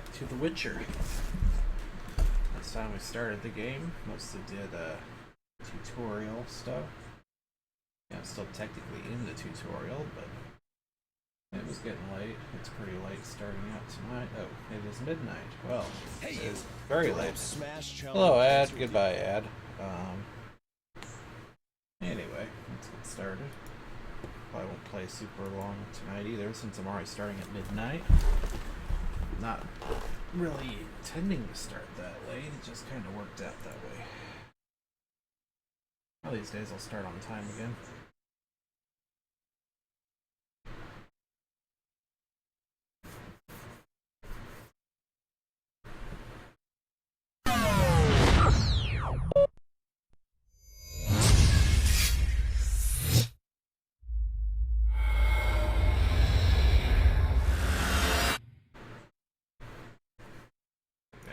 back to The Witcher. Last time we started the game, mostly did tutorial stuff. Yeah, I'm still technically in the tutorial, but it was getting late. It's pretty late starting out tonight. Oh, it is midnight. Well, it is very late. Hello, Ad. Goodbye, Ad. Anyway, let's get started. Probably won't play super long tonight either, since I'm already starting at midnight. Not really intending to start that late, it just kind of worked out that way. One of these days I'll start on time again.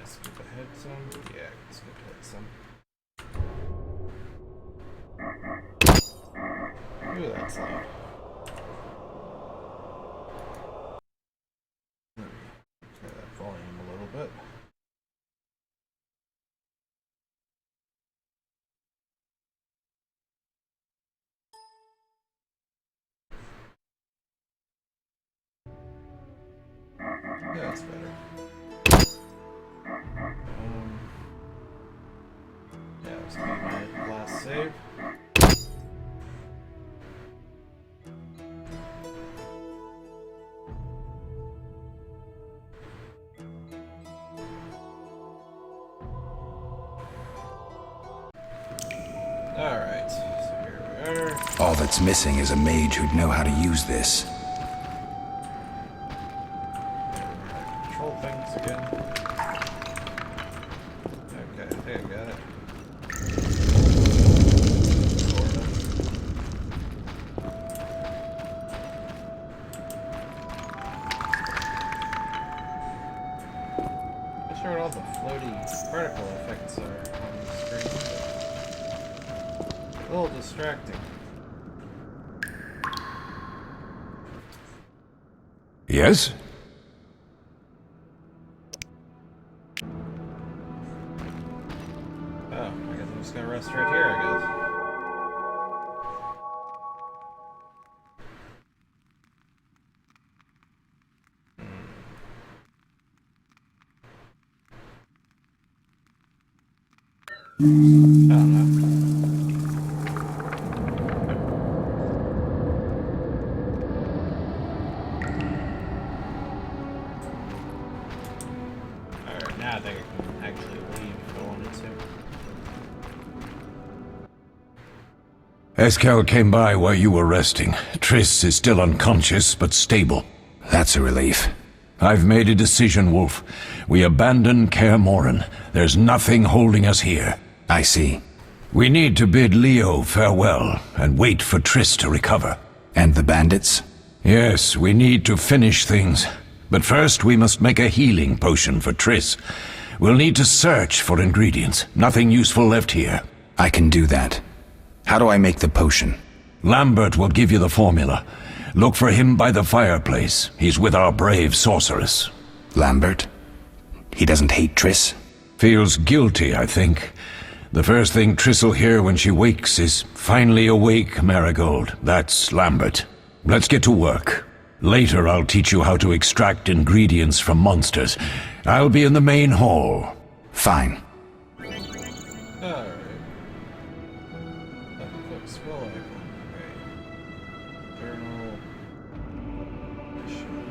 Skip ahead some? Yeah, I can skip ahead some. Ooh, that's loud. Try that volume a little bit. Yeah, that's better. Yeah, it was my last save. Alright, so here we are. All that's missing is a mage who'd know how to use this. Control things again. Okay, I think I got it. Not sure what all the floaty particle effects are on the screen, but a little distracting. Yes? Oh, I guess I'm just gonna rest right here, I guess. I don't know. Alright, now I think I can actually leave if I wanted to. Eskel came by while you were resting. Triss is still unconscious, but stable. That's a relief. I've made a decision, Wolf. We abandon Kaer Morhen. There's nothing holding us here. I see. We need to bid Leo farewell and wait for Triss to recover. And the bandits? Yes, we need to finish things. But first we must make a healing potion for Triss. We'll need to search for ingredients. Nothing useful left here. I can do that. How do I make the potion? Lambert will give you the formula. Look for him by the fireplace. He's with our brave sorceress. Lambert? He doesn't hate Triss? Feels guilty, I think. The first thing Triss'll hear when she wakes is, "Finally awake, Marigold." That's Lambert. Let's get to work. Later I'll teach you how to extract ingredients from monsters. I'll be in the main hall. Fine. Alright. Quick scroll icon. Right. Journal. Mission.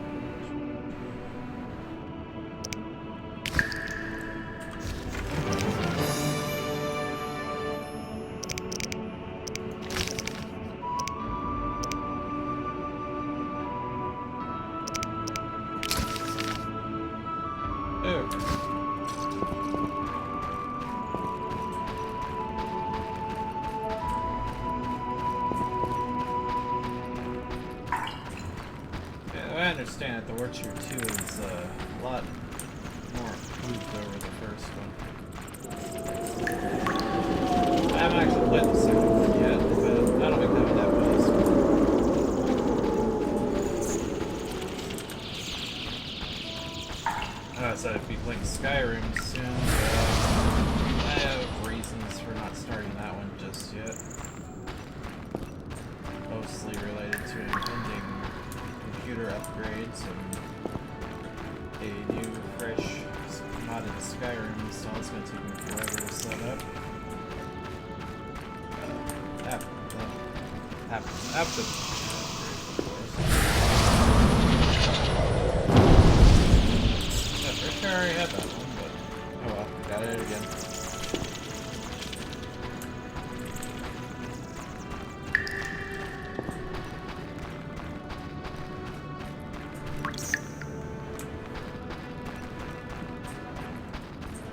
I understand that The Witcher 2 is a lot more improved over the first one. I haven't actually played the second one yet, but I don't think that was So I'd be playing Skyrim soon, I have reasons for not starting that one just yet. Mostly related to impending computer upgrades and a new, fresh, modded Skyrim install. It's going to take me forever to set up. After for sure I already had that one, but oh well, got it again.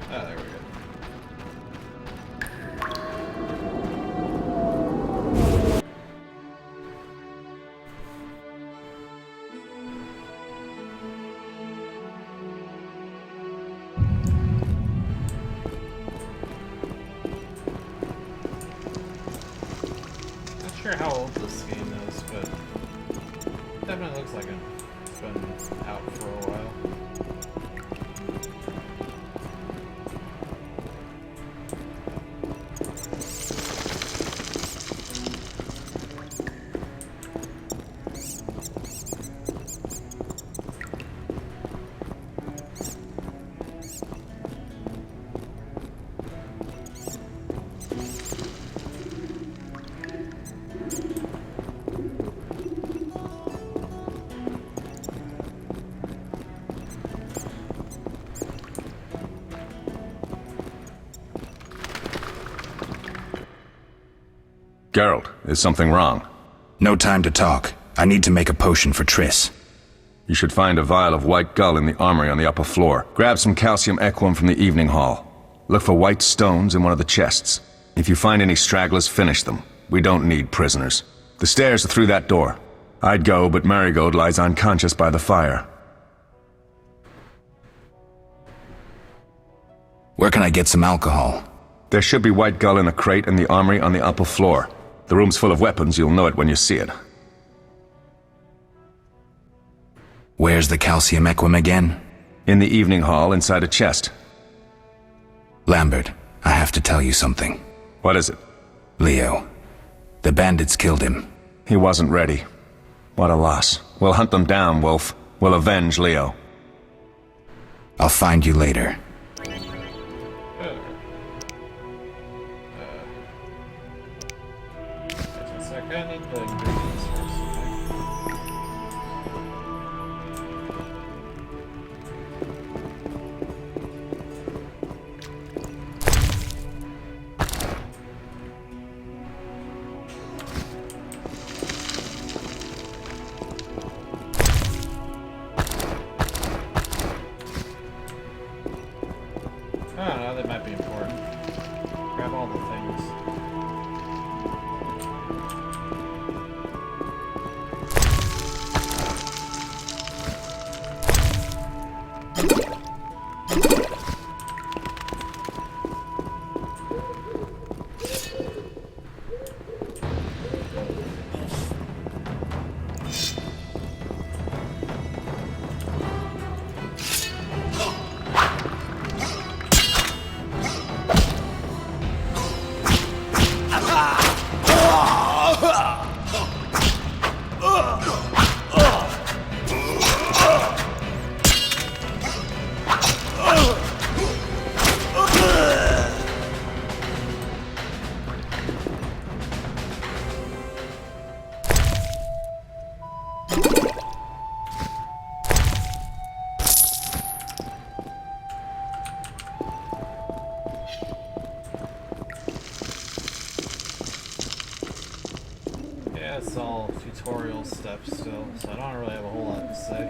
Oh, there we go. Not sure how old this game is, but it definitely looks like it's been out for a while. Geralt, is something wrong? No time to talk. I need to make a potion for Triss. You should find a vial of white gull in the armory on the upper floor. Grab some calcium equum from the evening hall. Look for white stones in one of the chests. If you find any stragglers, finish them. We don't need prisoners. The stairs are through that door. I'd go, but Marigold lies unconscious by the fire. Where can I get some alcohol? There should be white gull in a crate in the armory on the upper floor. The room's full of weapons, you'll know it when you see it. Where's the calcium equum again? In the evening hall, inside a chest. Lambert, I have to tell you something. What is it? Leo. The bandits killed him. He wasn't ready. What a loss. We'll hunt them down, Wolf. We'll avenge Leo. I'll find you later. I need the ingredients first, I don't know, they might be important. Grab all the things. Yeah, it's all tutorial stuff still, so I don't really have a whole lot to say.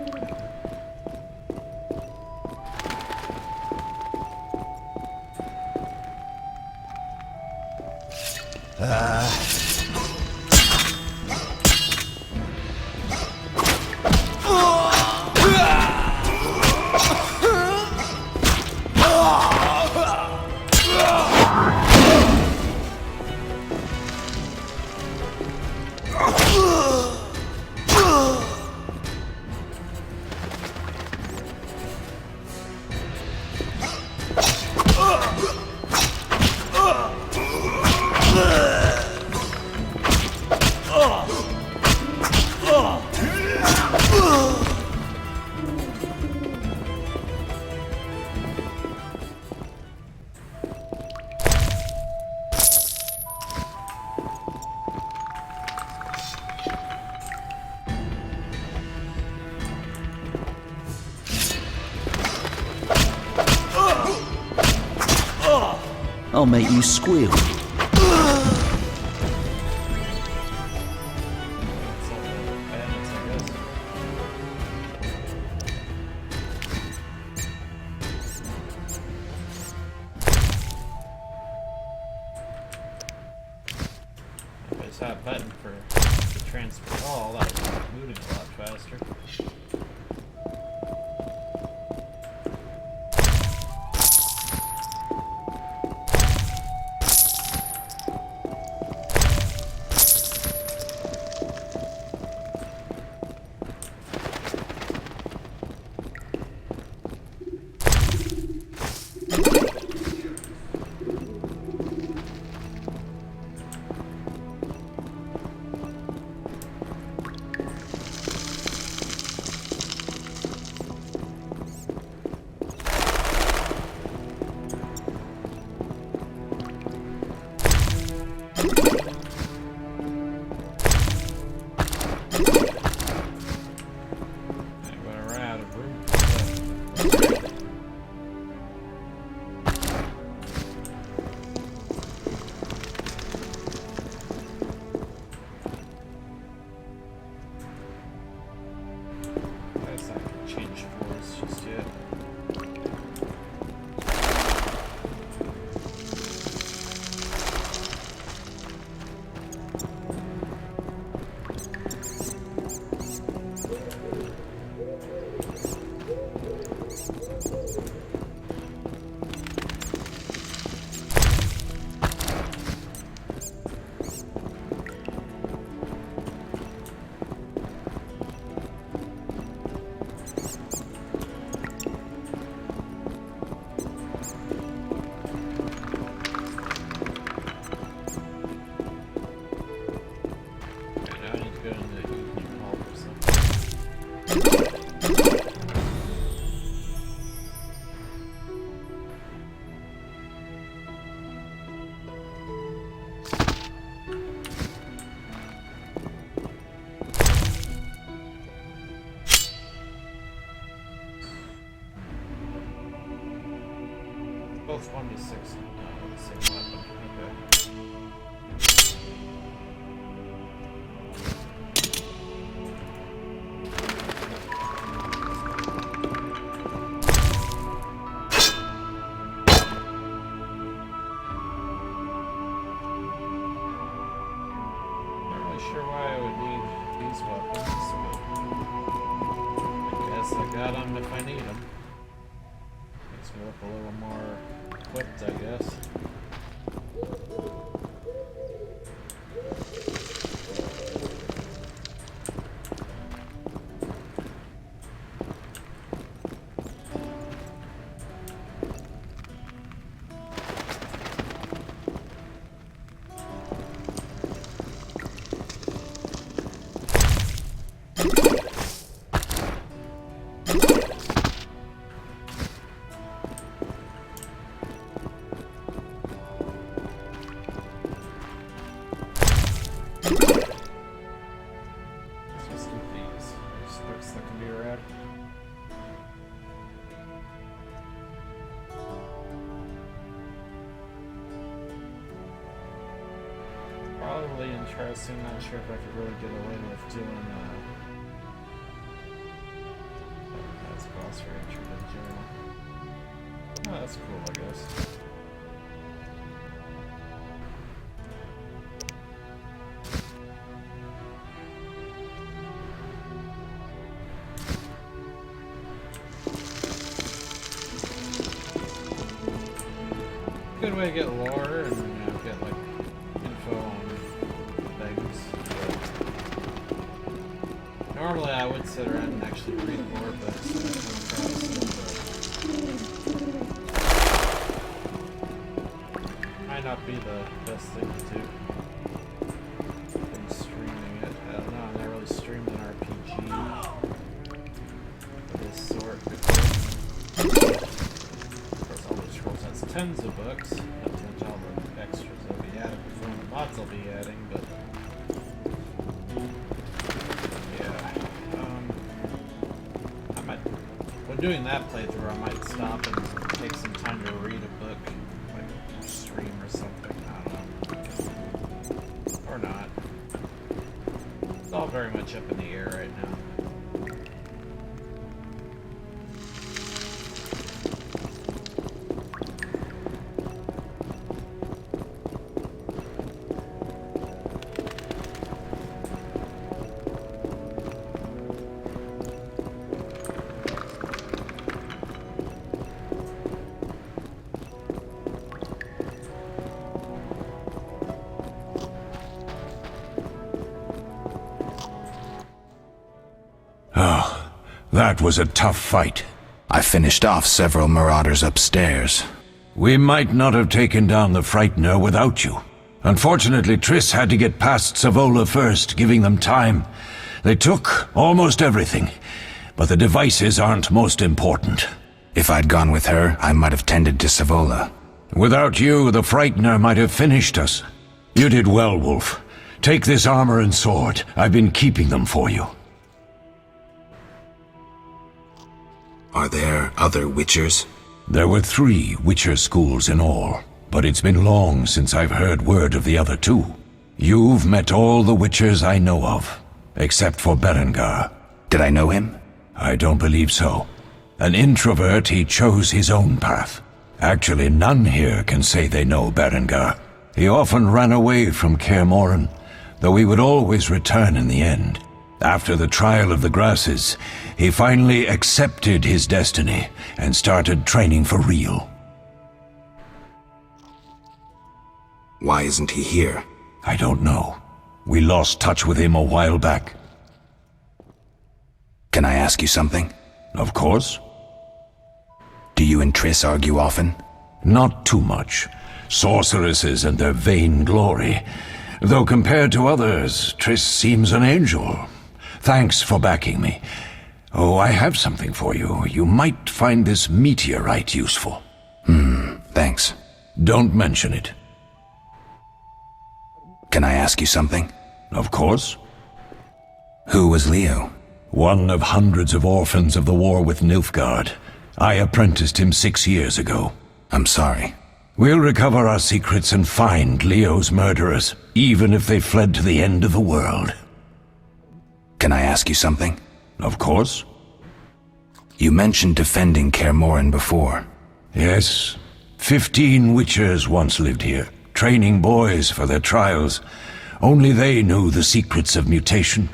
I'll make you squeal. That's all the bandits, I guess. If I just had a button for the transport, oh, that would be moving a lot faster. Both 1d6. No, the same weapon. Not really sure why I would need these weapons, but I guess I got them if I need them. Makes me look a little more equipped, I guess. Probably interesting, not sure if I could really get away with doing that's boss for entry in general. Oh, that's cool, I guess. Good way to get lore and, you know, get like info on things. But normally I would sit around and actually read lore books that I come across them, but might not be the best thing to do. Been streaming it. I don't know, I've never really streamed an RPG of this sort before. Of course, all these scrolls has tons of books, not to mention all the extras they'll be adding before the mods will be adding, but yeah. I might, when doing that playthrough, I might stop and take some time to read a book, like stream or something. I don't know. Or not. It's all very much up in the air right now. Oh, that was a tough fight. I finished off several marauders upstairs. We might not have taken down the Frightener without you. Unfortunately, Triss had to get past Savola first, giving them time. They took almost everything, but the devices aren't most important. If I'd gone with her, I might have tended to Savola. Without you, the Frightener might have finished us. You did well, Wolf. Take this armor and sword. I've been keeping them for you. Are there other Witchers? There were 3 Witcher schools in all, but it's been long since I've heard word of the other 2. You've met all the Witchers I know of, except for Berengar. Did I know him? I don't believe so. An introvert, he chose his own path. Actually, none here can say they know Berengar. He often ran away from Kaer Morhen, though he would always return in the end. After the trial of the grasses, he finally accepted his destiny and started training for real. Why isn't he here? I don't know. We lost touch with him a while back. Can I ask you something? Of course. Do you and Triss argue often? Not too much. Sorceresses and their vain glory. Though compared to others, Triss seems an angel. Thanks for backing me. Oh, I have something for you. You might find this meteorite useful. Thanks. Don't mention it. Can I ask you something? Of course. Who was Leo? One of hundreds of orphans of the war with Nilfgaard. I apprenticed him 6 years ago. I'm sorry. We'll recover our secrets and find Leo's murderers, even if they fled to the end of the world. Can I ask you something? Of course. You mentioned defending Kaer Morhen before. Yes. 15 Witchers once lived here, training boys for their trials. Only they knew the secrets of mutation.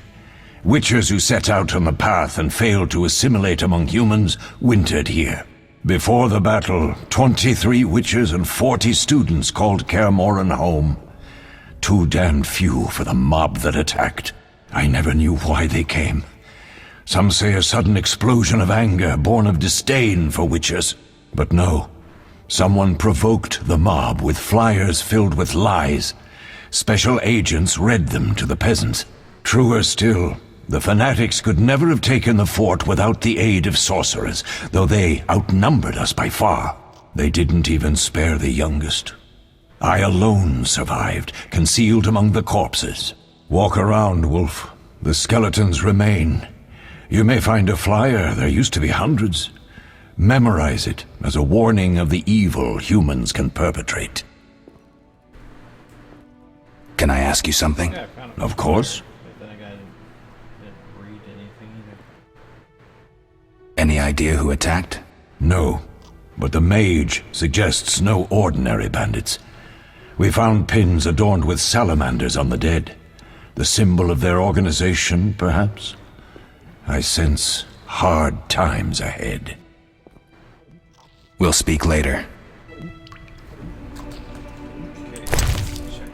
Witchers who set out on the path and failed to assimilate among humans wintered here. Before the battle, 23 Witchers and 40 students called Kaer Morhen home. Too damned few for the mob that attacked. I never knew why they came. Some say a sudden explosion of anger born of disdain for Witchers. But no. Someone provoked the mob with flyers filled with lies. Special agents read them to the peasants. Truer still, the fanatics could never have taken the fort without the aid of sorcerers, though they outnumbered us by far. They didn't even spare the youngest. I alone survived, concealed among the corpses. Walk around, Wolf. The skeletons remain. You may find a flyer, there used to be hundreds. Memorize it as a warning of the evil humans can perpetrate. Can I ask you something? Yeah, I found it. Of course. But then again, I didn't read anything either. Any idea who attacked? No, but the mage suggests no ordinary bandits. We found pins adorned with salamanders on the dead. The symbol of their organization, perhaps? I sense hard times ahead. We'll speak later. Okay, check.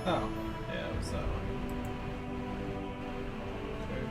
Oh, yeah, it was that one. Okay.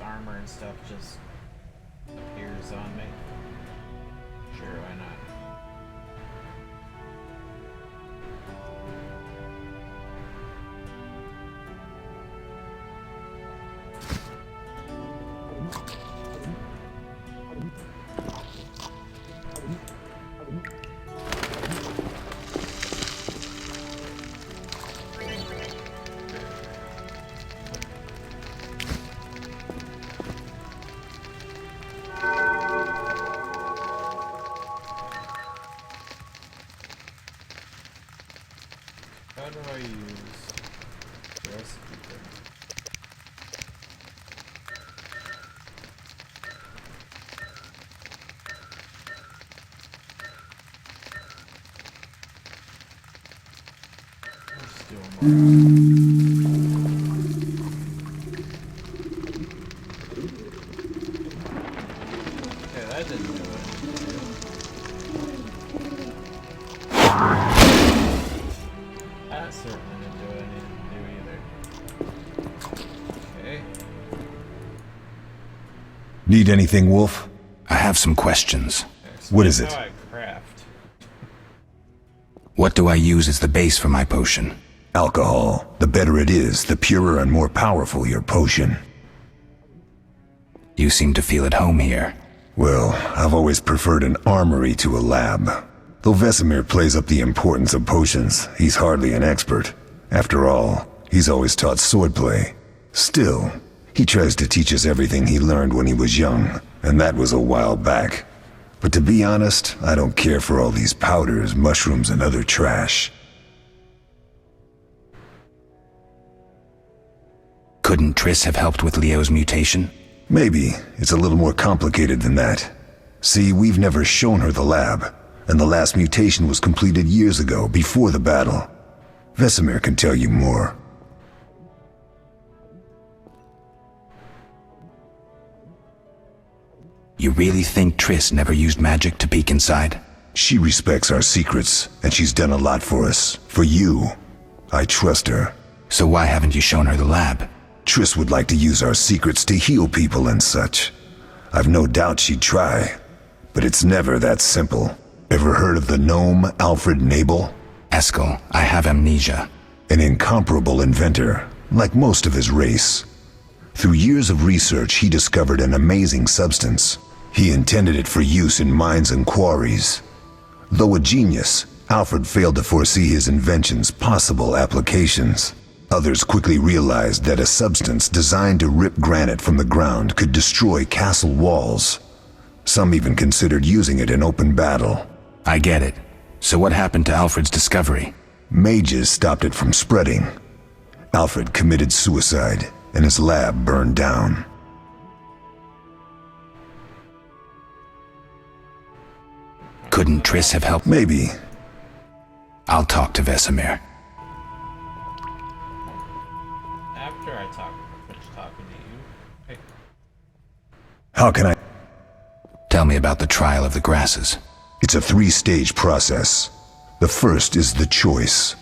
armor and stuff just appears on me. Sure, why not? How do I use the recipe thing? Let's do more. Okay, that didn't do it. That certainly didn't do anything new either. Okay. Need anything, Wolf? I have some questions. What is it? How I craft. What do I use as the base for my potion? Alcohol. The better it is, the purer and more powerful your potion. You seem to feel at home here. Well, I've always preferred an armory to a lab. Though Vesemir plays up the importance of potions, he's hardly an expert. After all, he's always taught swordplay. Still, he tries to teach us everything he learned when he was young, and that was a while back. But to be honest, I don't care for all these powders, mushrooms, and other trash. Couldn't Triss have helped with Leo's mutation? Maybe. It's a little more complicated than that. See, we've never shown her the lab, and the last mutation was completed years ago, before the battle. Vesemir can tell you more. You really think Triss never used magic to peek inside? She respects our secrets, and she's done a lot for us. For you. I trust her. So why haven't you shown her the lab? Triss would like to use our secrets to heal people and such. I've no doubt she'd try, but it's never that simple. Ever heard of the gnome Alfred Nabel? Eskel, I have amnesia. An incomparable inventor, like most of his race. Through years of research, he discovered an amazing substance. He intended it for use in mines and quarries. Though a genius, Alfred failed to foresee his invention's possible applications. Others quickly realized that a substance designed to rip granite from the ground could destroy castle walls. Some even considered using it in open battle. I get it. So what happened to Alfred's discovery? Mages stopped it from spreading. Alfred committed suicide, and his lab burned down. Couldn't Triss have helped? Maybe. I'll talk to Vesemir. After I finish talking to you. Hey, How can I? Tell me about the trial of the grasses. It's a 3-stage process. The first is the choice.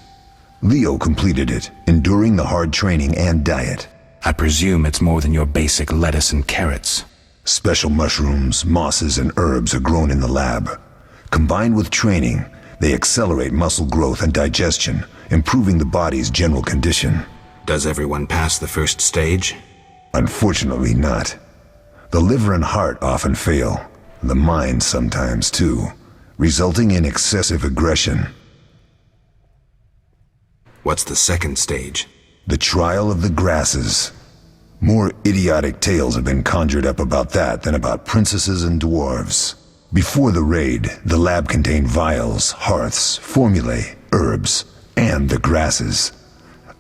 Leo completed it, enduring the hard training and diet. I presume it's more than your basic lettuce and carrots. Special mushrooms, mosses, and herbs are grown in the lab. Combined with training, they accelerate muscle growth and digestion, improving the body's general condition. Does everyone pass the first stage? Unfortunately not. The liver and heart often fail, the mind sometimes too, resulting in excessive aggression. What's the second stage? The trial of the grasses. More idiotic tales have been conjured up about that than about princesses and dwarves. Before the raid, the lab contained vials, hearths, formulae, herbs, and the grasses.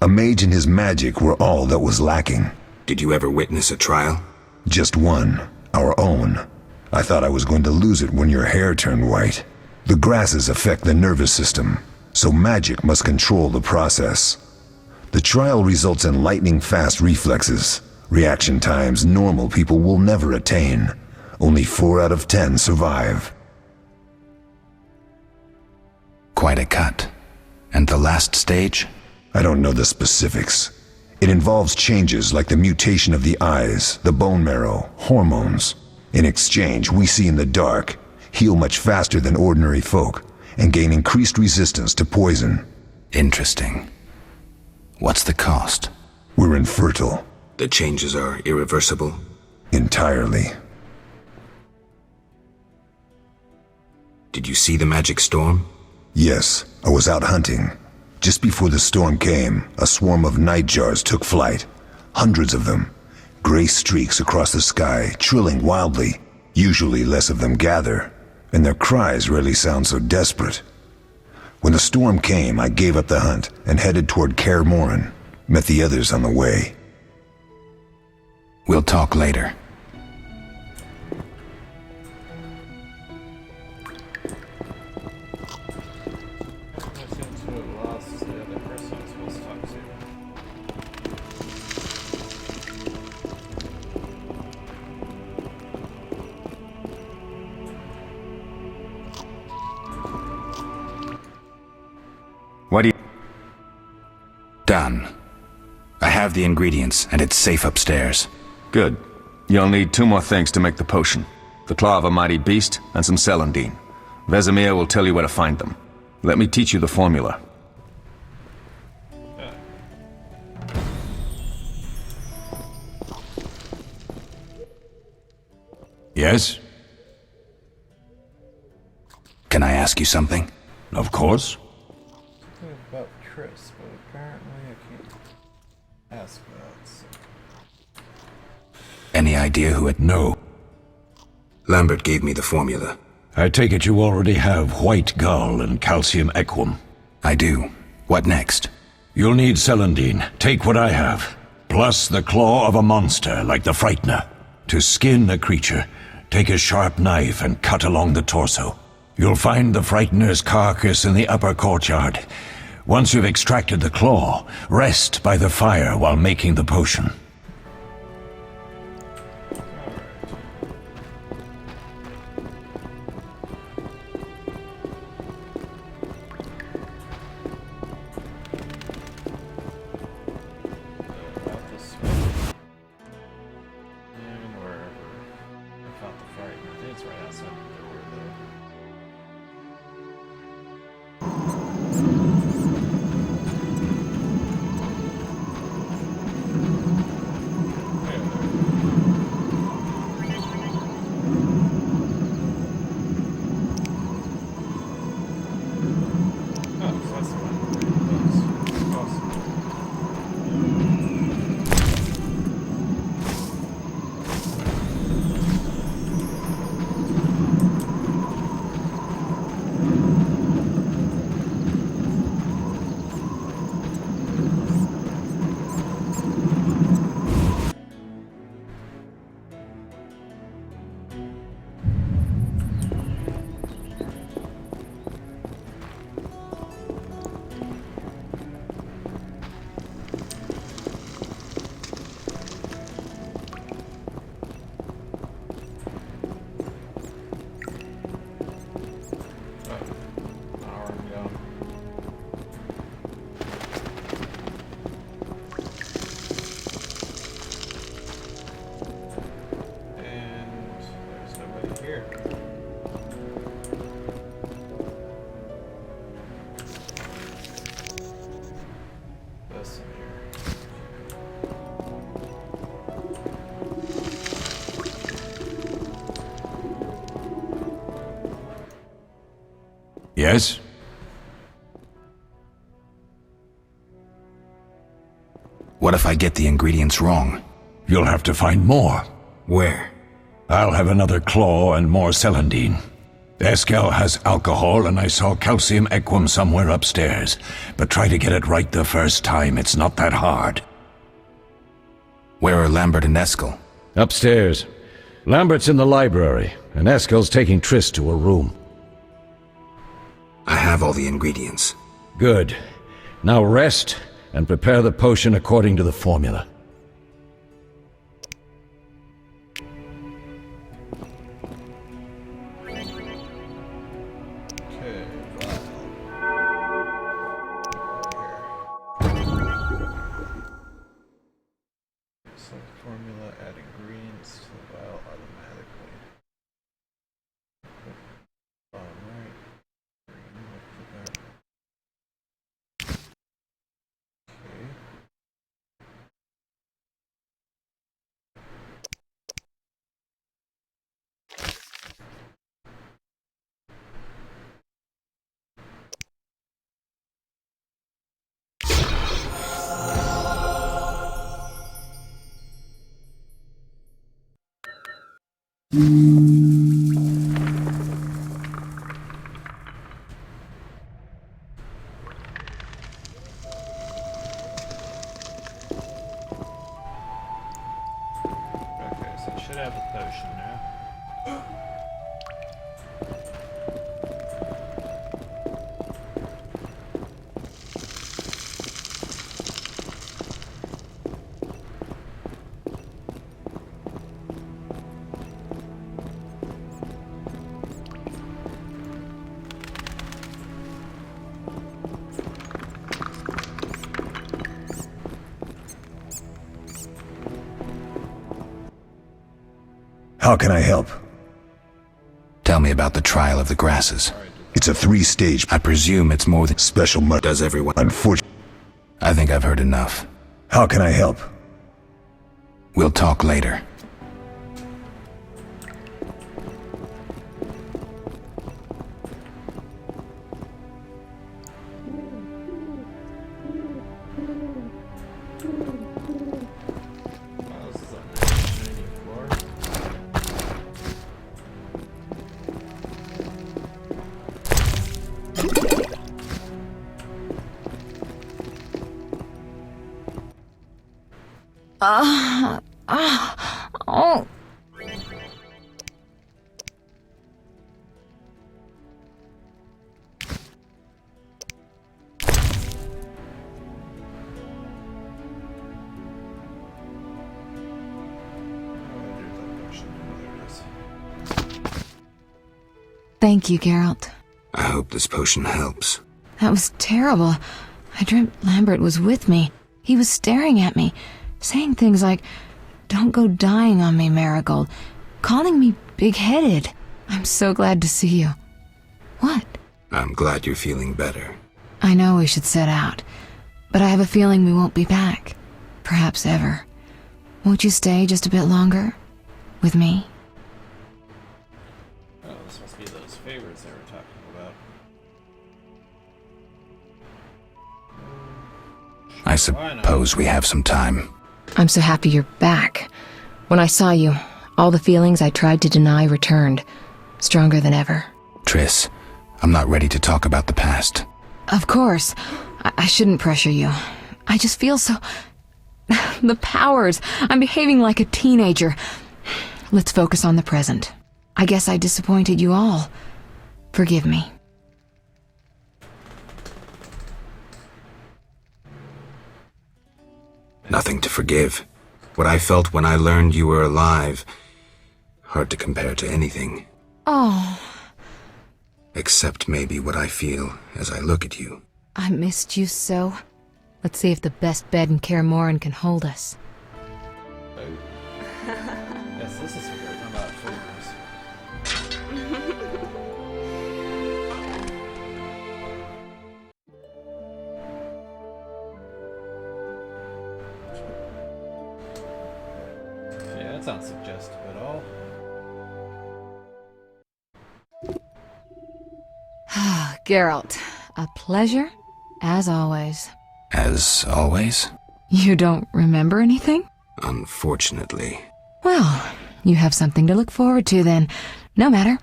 A mage and his magic were all that was lacking. Did you ever witness a trial? Just one, our own. I thought I was going to lose it when your hair turned white. The grasses affect the nervous system, so magic must control the process. The trial results in lightning-fast reflexes, reaction times normal people will never attain. Only 4 out of 10 survive. Quite a cut. And the last stage? I don't know the specifics. It involves changes like the mutation of the eyes, the bone marrow, hormones. In exchange, we see in the dark, heal much faster than ordinary folk, and gain increased resistance to poison. Interesting. What's the cost? We're infertile. The changes are irreversible? Entirely. Did you see the magic storm? Yes, I was out hunting. Just before the storm came, a swarm of nightjars took flight. Hundreds of them. Gray streaks across the sky, trilling wildly. Usually less of them gather, and their cries rarely sound so desperate. When the storm came, I gave up the hunt and headed toward Kaer Morhen. Met the others on the way. We'll talk later. I seem to have lost the person I was supposed to talk to. What do you... Done. I have the ingredients, and it's safe upstairs. Good. You'll need 2 more things to make the potion. The claw of a mighty beast, and some celandine. Vesemir will tell you where to find them. Let me teach you the formula. Yes? Can I ask you something? Of course. Something about Chris, but apparently I can't ask that. So. Any idea who it... No. Lambert gave me the formula. I take it you already have white gall and calcium equum. I do. What next? You'll need celandine. Take what I have. Plus the claw of a monster like the Frightener. To skin a creature, take a sharp knife and cut along the torso. You'll find the Frightener's carcass in the upper courtyard. Once you've extracted the claw, rest by the fire while making the potion. About this way. And wherever I fought the fight. I think it's right outside the door, though. Oh, so that's the one where it looks awesome. Hour ago. And there's nobody here. This in here. Yes? What if I get the ingredients wrong? You'll have to find more. Where? I'll have another claw and more celandine. Eskel has alcohol, and I saw calcium equum somewhere upstairs. But try to get it right the first time. It's not that hard. Where are Lambert and Eskel? Upstairs. Lambert's in the library, and Eskel's taking Triss to a room. I have all the ingredients. Good. Now rest, and prepare the potion according to the formula. Okay, Okay, so I should have a potion now. How can I help? Tell me about the trial of the grasses. It's a 3-stage I presume it's more than special does everyone. Unfortunately. I think I've heard enough. How can I help? We'll talk later. Oh, this is a nice shiny floor. Oh. Thank you, Geralt. I hope this potion helps. That was terrible. I dreamt Lambert was with me. He was staring at me, saying things like, "Don't go dying on me, Marigold," calling me big-headed. I'm so glad to see you. What? I'm glad you're feeling better. I know we should set out, but I have a feeling we won't be back. Perhaps ever. Won't you stay just a bit longer? With me? Oh, this must be those favorites they were talking about. I suppose we have some time. I'm so happy you're back. When I saw you, all the feelings I tried to deny returned, stronger than ever. Triss, I'm not ready to talk about the past. Of course. I shouldn't pressure you. I just feel so... The powers. I'm behaving like a teenager. Let's focus on the present. I guess I disappointed you all. Forgive me. Nothing to forgive. What I felt when I learned you were alive, hard to compare to anything. Oh, Except maybe what I feel as I look at you. I missed you so. Let's see if the best bed in Kaer Morhen can hold us. Yes, this is weird. I'm about favorites. Yeah, that's not suggestive at all. Geralt, a pleasure, as always. As always? You don't remember anything? Unfortunately. Well, you have something to look forward to then. No matter.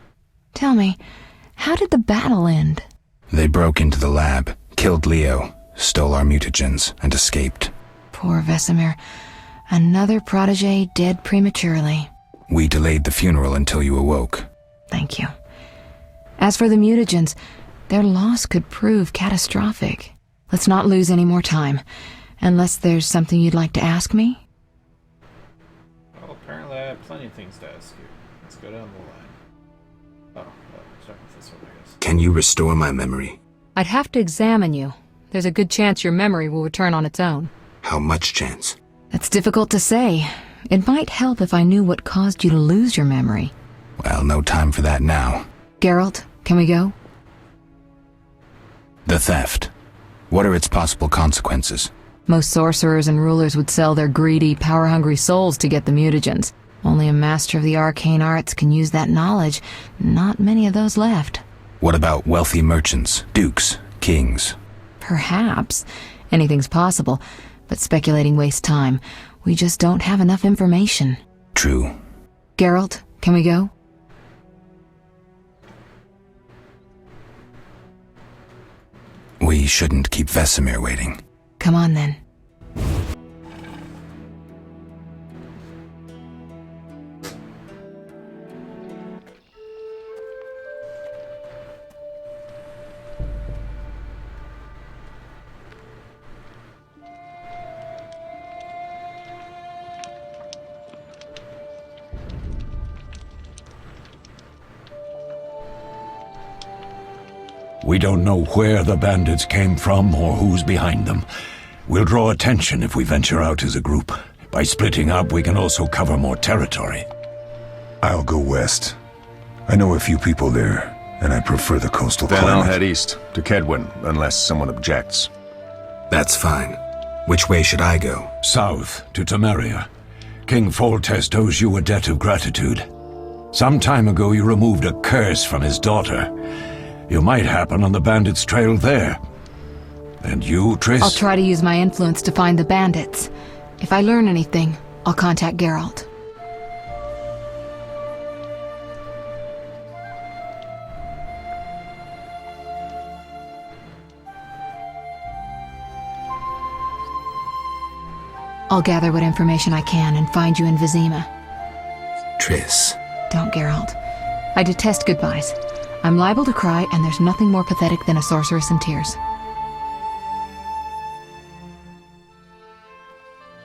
Tell me, how did the battle end? They broke into the lab, killed Leo, stole our mutagens, and escaped. Poor Vesemir. Another protege dead prematurely. We delayed the funeral until you awoke. Thank you. As for the mutagens, their loss could prove catastrophic. Let's not lose any more time. Unless there's something you'd like to ask me? Well, apparently I have plenty of things to ask you. Let's go down the line. Oh, well, start with this one, I guess. Can you restore my memory? I'd have to examine you. There's a good chance your memory will return on its own. How much chance? It's difficult to say. It might help if I knew what caused you to lose your memory. Well, no time for that now. Geralt, can we go? The theft. What are its possible consequences? Most sorcerers and rulers would sell their greedy, power-hungry souls to get the mutagens. Only a master of the arcane arts can use that knowledge. Not many of those left. What about wealthy merchants, dukes, kings? Perhaps. Anything's possible. But speculating wastes time. We just don't have enough information. True. Geralt, Can we go? We shouldn't keep Vesemir waiting. Come on then. We don't know where the bandits came from or who's behind them. We'll draw attention if we venture out as a group. By splitting up, we can also cover more territory. I'll go west. I know a few people there, and I prefer the coastal Then climate. I'll head east, to Kedwin, unless someone objects. That's fine. Which way should I go? South, to Temeria. King Foltest owes you a debt of gratitude. Some time ago you removed a curse from his daughter. You might happen on the bandits' trail there. And you, Triss? I'll try to use my influence to find the bandits. If I learn anything, I'll contact Geralt. I'll gather what information I can and find you in Vizima. Triss. Don't, Geralt. I detest goodbyes. I'm liable to cry, and there's nothing more pathetic than a sorceress in tears.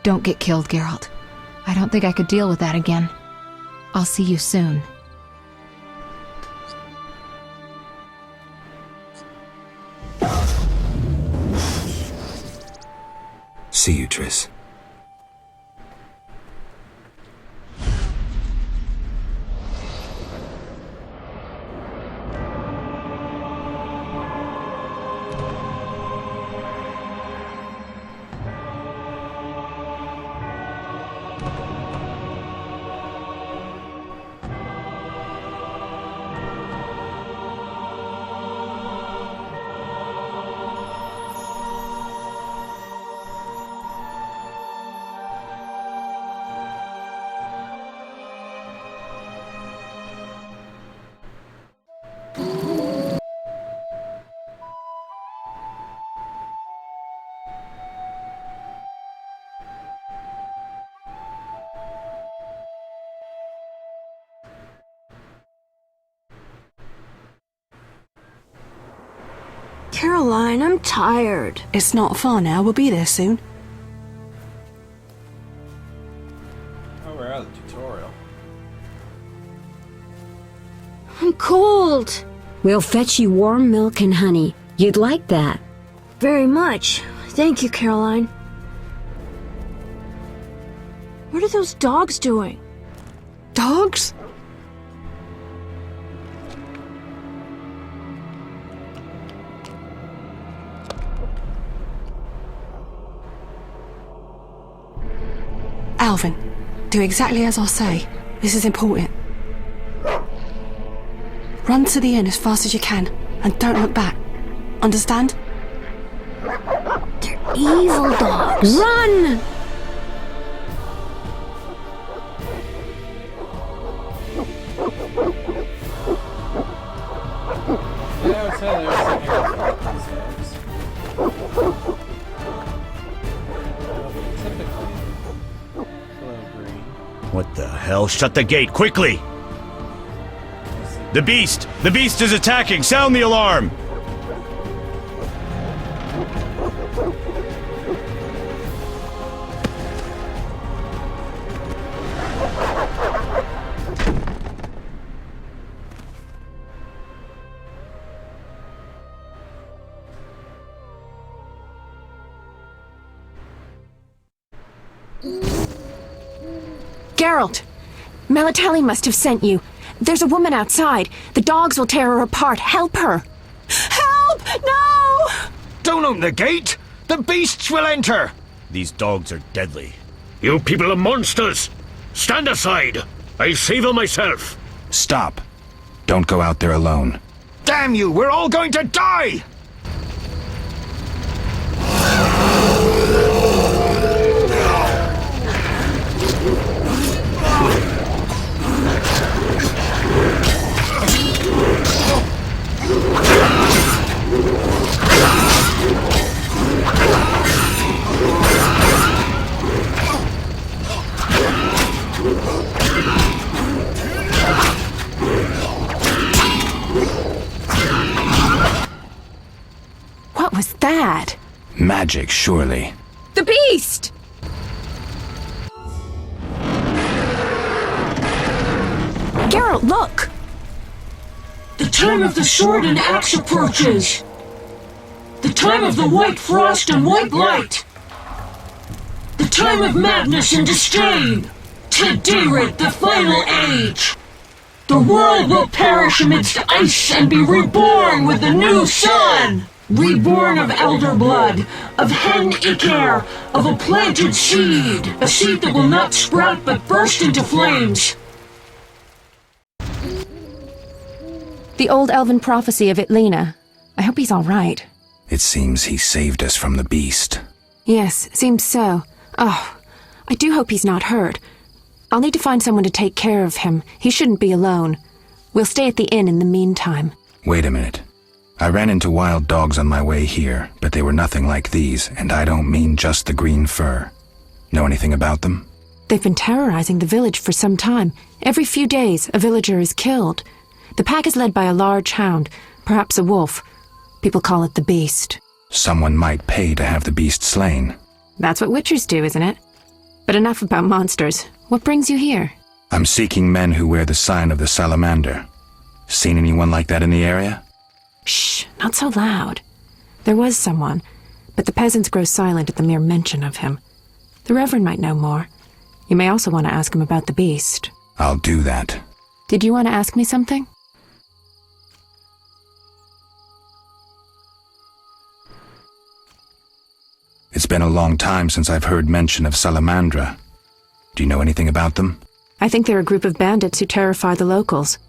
Don't get killed, Geralt. I don't think I could deal with that again. I'll see you soon. See you, Triss. Caroline, I'm tired. It's not far now. We'll be there soon. Oh, we're out of the tutorial. I'm cold. We'll fetch you warm milk and honey. You'd like that. Very much. Thank you, Caroline. What are those dogs doing? Dogs? Alvin, do exactly as I say. This is important. Run to the inn as fast as you can, and don't look back. Understand? They're evil dogs. Run! Yeah, I was saying there was something about these dogs. Typically, glow green. What the hell? Shut the gate, quickly! The beast! The beast is attacking! Sound the alarm! Geralt! Melitele must have sent you. There's a woman outside. The dogs will tear her apart. Help her! Help! No! Don't open the gate! The beasts will enter! These dogs are deadly. You people are monsters! Stand aside! I'll save them myself! Stop. Don't go out there alone. Damn you! We're all going to die! that? Magic, surely. The beast! Geralt, look! The time of the sword and axe approaches. The time of the white frost and white light. The time of madness and disdain. Tedirat, the final age. The world will perish amidst ice and be reborn with the new sun. Reborn of elder blood, of hen Icair, of a planted seed. A seed that will not sprout but burst into flames. The old elven prophecy of Itlena. I hope he's all right. It seems he saved us from the beast. Yes, seems so. Oh, I do hope he's not hurt. I'll need to find someone to take care of him. He shouldn't be alone. We'll stay at the inn in the meantime. Wait a minute. I ran into wild dogs on my way here, but they were nothing like these, and I don't mean just the green fur. Know anything about them? They've been terrorizing the village for some time. Every few days, a villager is killed. The pack is led by a large hound, perhaps a wolf. People call it the beast. Someone might pay to have the beast slain. That's what witchers do, isn't it? But enough about monsters. What brings you here? I'm seeking men who wear the sign of the salamander. Seen anyone like that in the area? Shh, not so loud. There was someone, but the peasants grow silent at the mere mention of him. The Reverend might know more. You may also want to ask him about the beast. I'll do that. Did you want to ask me something? It's been a long time since I've heard mention of Salamandra. Do you know anything about them? I think they're a group of bandits who terrify the locals.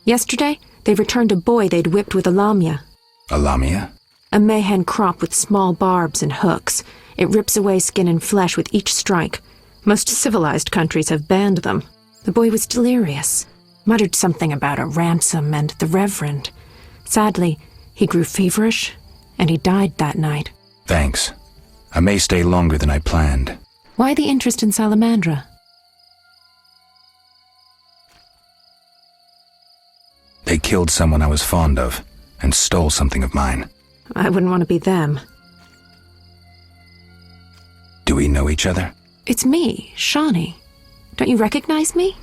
Yesterday, they returned a boy they'd whipped with a lamia. A lamia? A mayhen crop with small barbs and hooks. It rips away skin and flesh with each strike. Most civilized countries have banned them. The boy was delirious. Muttered something about a ransom and the Reverend. Sadly, he grew feverish, and he died that night. Thanks. I may stay longer than I planned. Why the interest in Salamandra? They killed someone I was fond of, and stole something of mine. I wouldn't want to be them. Do we know each other? It's me, Shawnee. Don't you recognize me?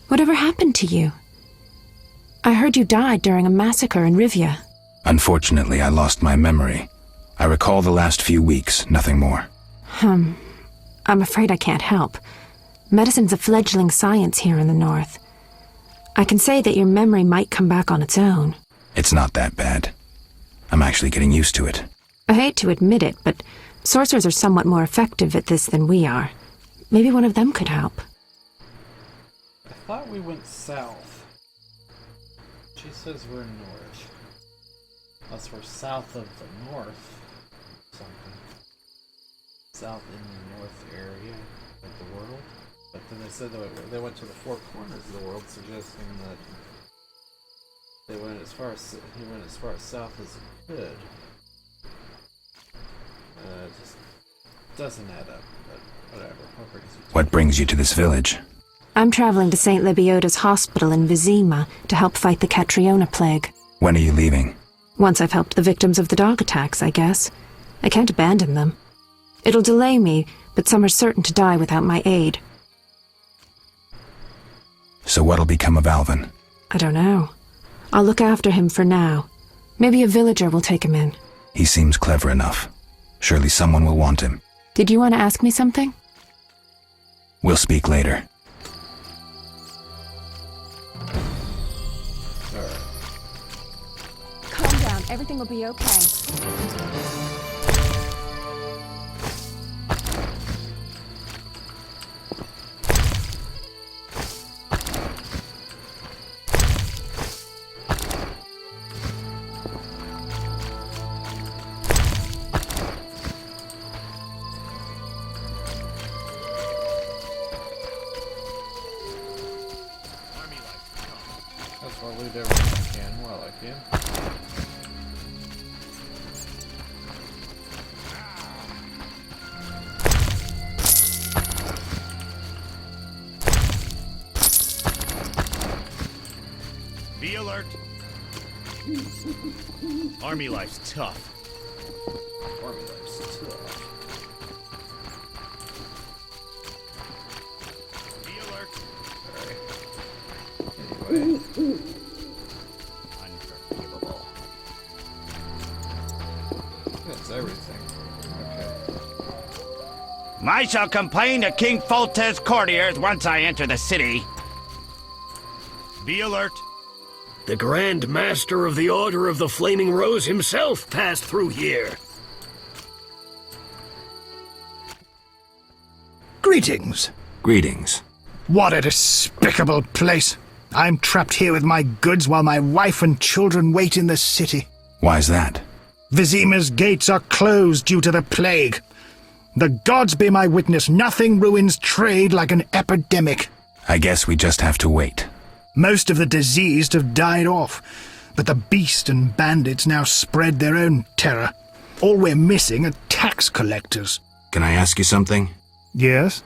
Whatever happened to you? I heard you died during a massacre in Rivia. Unfortunately, I lost my memory. I recall the last few weeks, nothing more. I'm afraid I can't help. Medicine's a fledgling science here in the north. I can say that your memory might come back on its own. It's not that bad. I'm actually getting used to it. I hate to admit it, but sorcerers are somewhat more effective at this than we are. Maybe one of them could help. I thought we went south. She says we're north. Unless we're south of the north. Something. South in the north area of the world. But then they said that they went to the four corners of the world, suggesting that he went as far as south as he could. It just doesn't add up, but whatever. What brings you to this village? I'm traveling to St. Lebioda's hospital in Vizima to help fight the Catriona plague. When are you leaving? Once I've helped the victims of the dog attacks, I guess. I can't abandon them. It'll delay me, but some are certain to die without my aid. So what'll become of Alvin? I don't know. I'll look after him for now. Maybe a villager will take him in. He seems clever enough. Surely someone will want him. Did you want to ask me something? We'll speak later. Calm down. Everything will be okay. I'll loot everything I can while I can. Be alert. Army life's tough. Army life's tough. Be alert. Sorry. Anyway. Unforgivable. That's everything. Okay. I shall complain to King Foltez's courtiers once I enter the city. Be alert. The Grand Master of the Order of the Flaming Rose himself passed through here. Greetings. Greetings. What a despicable place. I'm trapped here with my goods while my wife and children wait in the city. Why's that? Vizima's gates are closed due to the plague. The gods be my witness, nothing ruins trade like an epidemic. I guess we just have to wait. Most of the diseased have died off, but the beast and bandits now spread their own terror. All we're missing are tax collectors. Can I ask you something? Yes?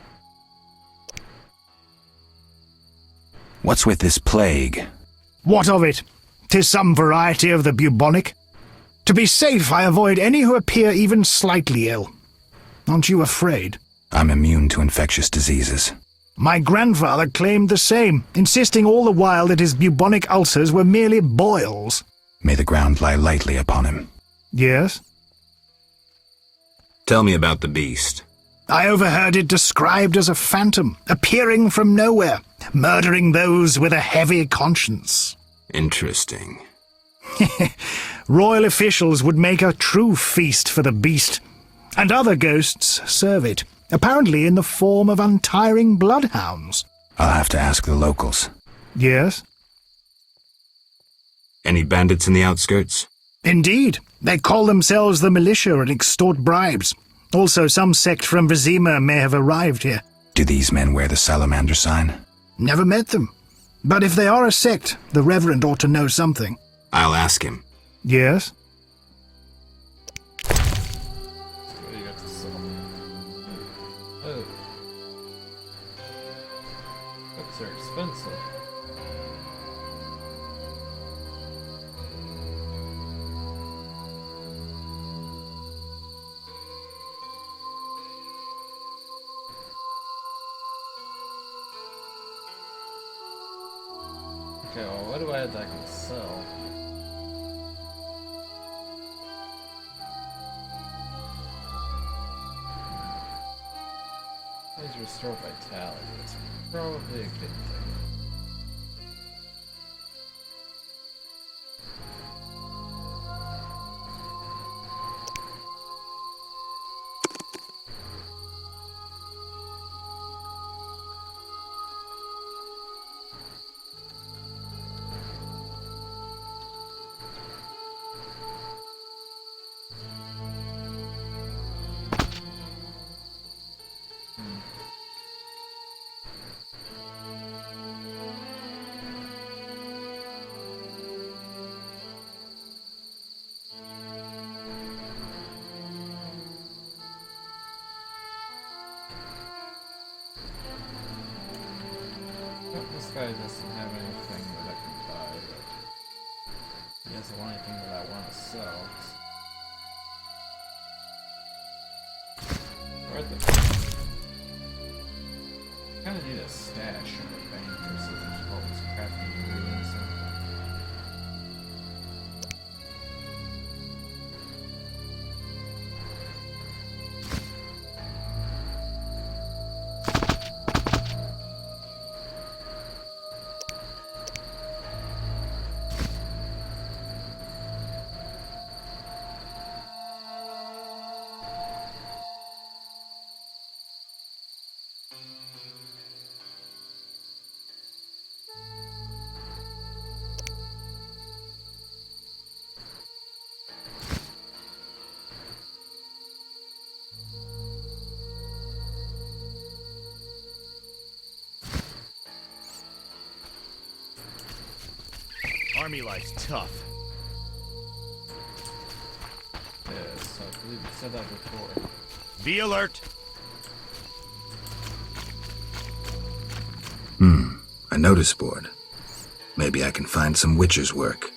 What's with this plague? What of it? 'Tis some variety of the bubonic. To be safe, I avoid any who appear even slightly ill. Aren't you afraid? I'm immune to infectious diseases. My grandfather claimed the same, insisting all the while that his bubonic ulcers were merely boils. May the ground lie lightly upon him. Yes? Tell me about the beast. I overheard it described as a phantom, appearing from nowhere, murdering those with a heavy conscience. Interesting. Royal officials would make a true feast for the beast, and other ghosts serve it, apparently in the form of untiring bloodhounds. I'll have to ask the locals. Yes? Any bandits in the outskirts? Indeed. They call themselves the militia and extort bribes. Also, some sect from Vizima may have arrived here. Do these men wear the salamander sign? Never met them. But if they are a sect, the Reverend ought to know something. I'll ask him. Yes? What do you got to sell? Oh. Books are expensive. Okay, well, what do I have that I can sell? Please restore vitality. That's probably a good thing. This guy doesn't have anything that I can buy, but he doesn't want anything that I want to sell. Where the kind of need a stash in the bank or something. There's all these crafting ingredients. Army life's tough. Yes, I believe you said that before. Be alert. A notice board. Maybe I can find some witcher's work.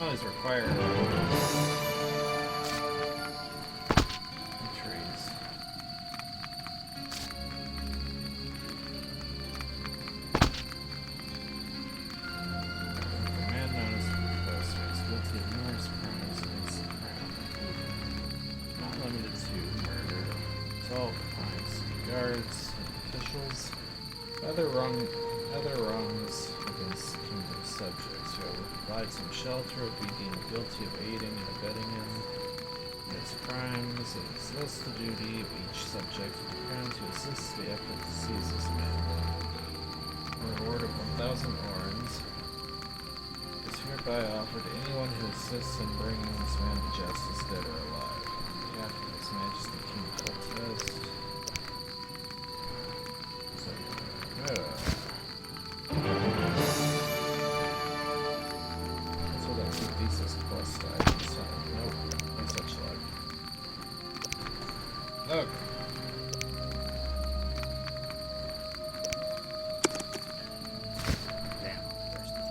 always require trees. A man known as the Professor is guilty of numerous crimes against the crown, including not limited to murder, assault, crimes, guards, and officials, other wrongs against the kingdom's subjects. Whoever provides him shelter will be deemed guilty of aiding and abetting him in his crimes. It is thus the duty of each subject of the crown to assist the effort to seize this man. A reward of 1,000 orens is hereby offered to anyone who assists in bringing this man to justice, dead or alive. On behalf of His Majesty King Foltest. That's what that two thesis quest items are. Nope, no such luck. Okay. Damn, I'm thirsty.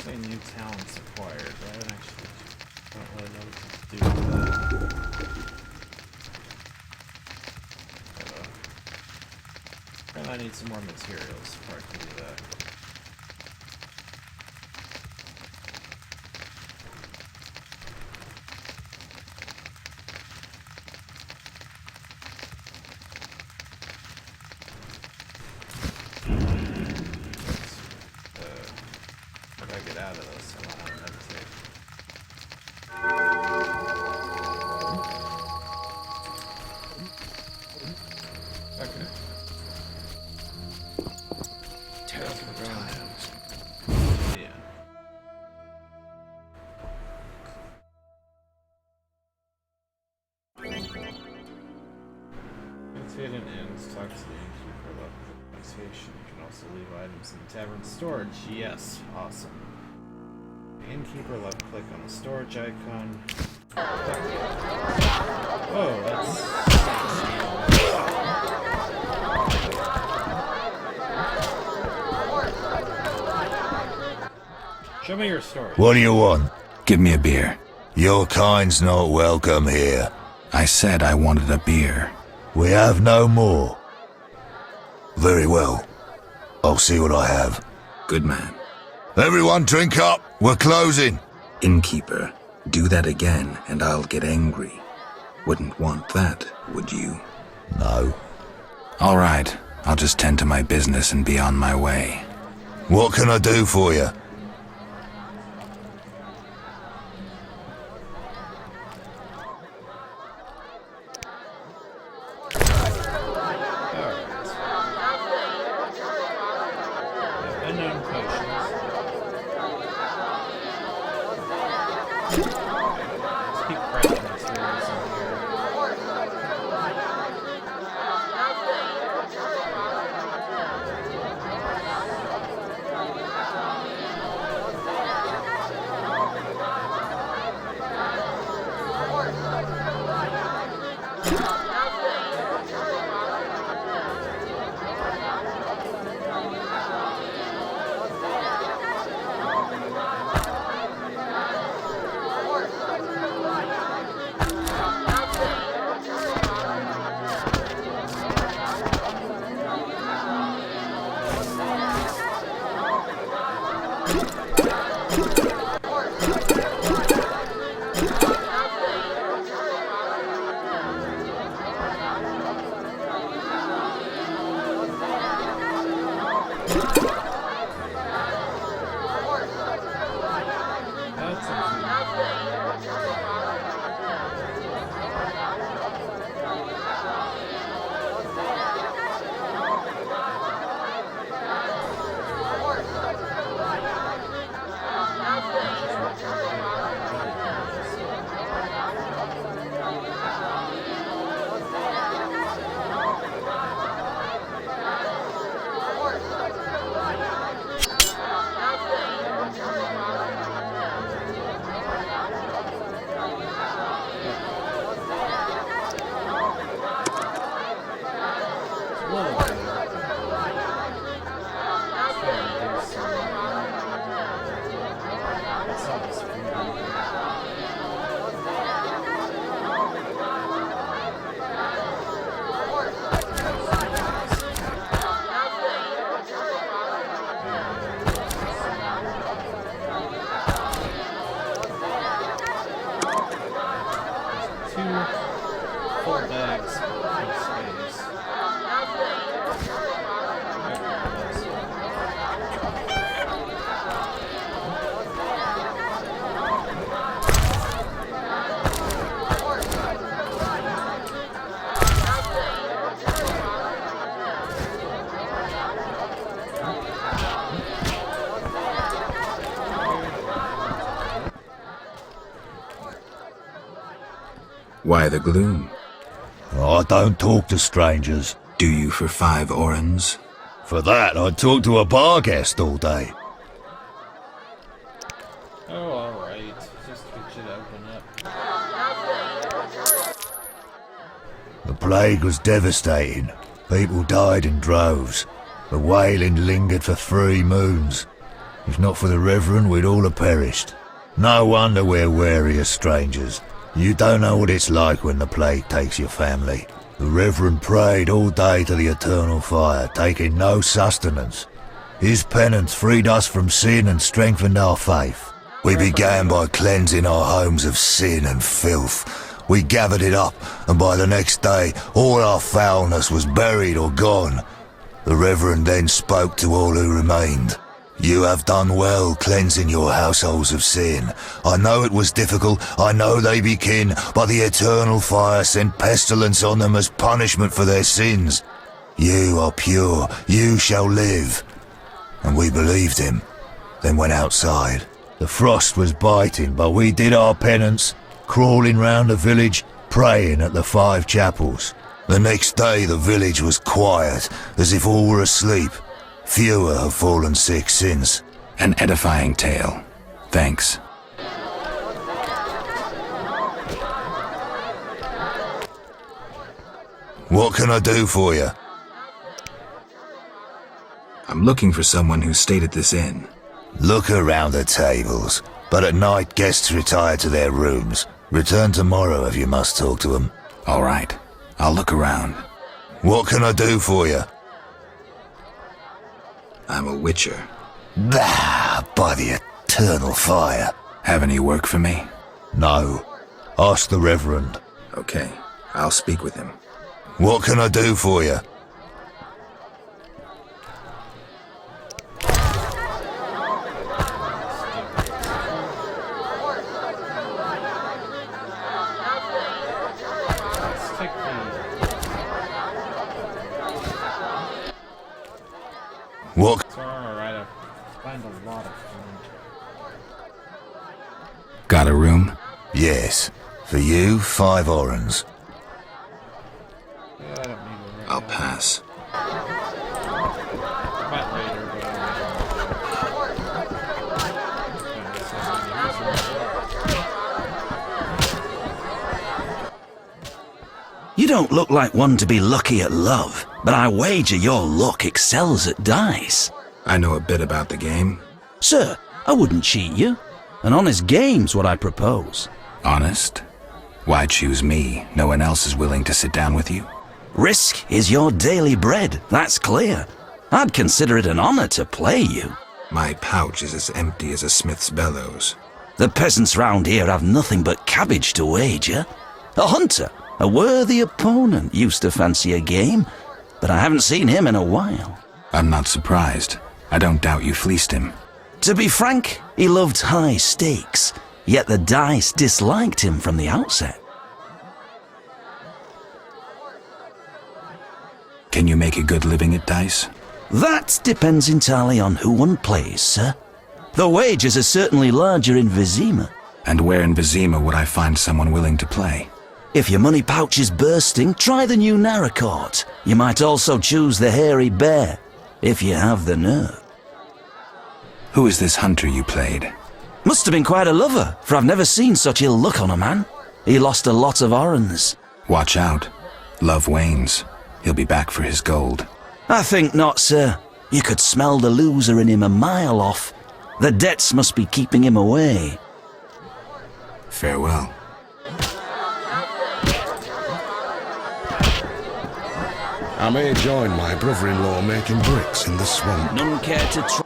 Say new talents acquired, but I don't really know what to do with that. And I need some more materials before I can do that. What do I get out of this? I don't want to meditate. Okay. Terrible times. Yeah. Meditate and ends. Talk to the innkeeper about the meditation. You can also leave items in the tavern storage. Yes, awesome. The innkeeper, left click on the storage icon. Oh, that's... Show me your story. What do you want? Give me a beer. Your kind's not welcome here. I said I wanted a beer. We have no more. Very well. I'll see what I have. Good man. Everyone drink up. We're closing. Innkeeper, do that again and I'll get angry. Wouldn't want that, would you? No. All right. I'll just tend to my business and be on my way. What can I do for you? Unknown potions. Let's keep crafting materials in here. Why the gloom? I don't talk to strangers. Do you for 5 orens? For that, I'd talk to a bar guest all day. Oh, alright. Just get you to open up. The plague was devastating. People died in droves. The wailing lingered for 3 moons. If not for the Reverend, we'd all have perished. No wonder we're wary of strangers. You don't know what it's like when the plague takes your family. The Reverend prayed all day to the eternal fire, taking no sustenance. His penance freed us from sin and strengthened our faith. We began by cleansing our homes of sin and filth. We gathered it up, and by the next day, all our foulness was buried or gone. The Reverend then spoke to all who remained. You have done well cleansing your households of sin. I know it was difficult, I know they be kin, but the eternal fire sent pestilence on them as punishment for their sins. You are pure, you shall live. And we believed him, then went outside. The frost was biting, but we did our penance, crawling round the village, praying at the 5 chapels. The next day the village was quiet, as if all were asleep. Fewer have fallen sick since. An edifying tale. Thanks. What can I do for you? I'm looking for someone who stayed at this inn. Look around the tables, but at night guests retire to their rooms. Return tomorrow if you must talk to them. All right, I'll look around. What can I do for you? I'm a witcher. Bah, by the eternal fire. Have any work for me? No. Ask the Reverend. Okay, I'll speak with him. What can I do for you? What? It's alright, I find a lot of food. Got a room? Yes. For you, 5 orens. Yeah, I don't need it right I'll now. pass. Might later, You don't look like one to be lucky at love, but I wager your luck excels at dice. I know a bit about the game. Sir, I wouldn't cheat you. An honest game's what I propose. Honest? Why choose me? No one else is willing to sit down with you? Risk is your daily bread, that's clear. I'd consider it an honor to play you. My pouch is as empty as a smith's bellows. The peasants round here have nothing but cabbage to wager. A hunter, a worthy opponent, used to fancy a game, but I haven't seen him in a while. I'm not surprised. I don't doubt you fleeced him. To be frank, he loved high stakes, yet the dice disliked him from the outset. Can you make a good living at dice? That depends entirely on who one plays, sir. The wages are certainly larger in Vizima. And where in Vizima would I find someone willing to play? If your money pouch is bursting, try the new Narracourt. You might also choose the Hairy Bear, if you have the nerve. Who is this hunter you played? Must have been quite a lover, for I've never seen such ill luck on a man. He lost a lot of orens. Watch out. Love wanes. He'll be back for his gold. I think not, sir. You could smell the loser in him a mile off. The debts must be keeping him away. Farewell. I may join my brother-in-law making bricks in the swamp. None care to try.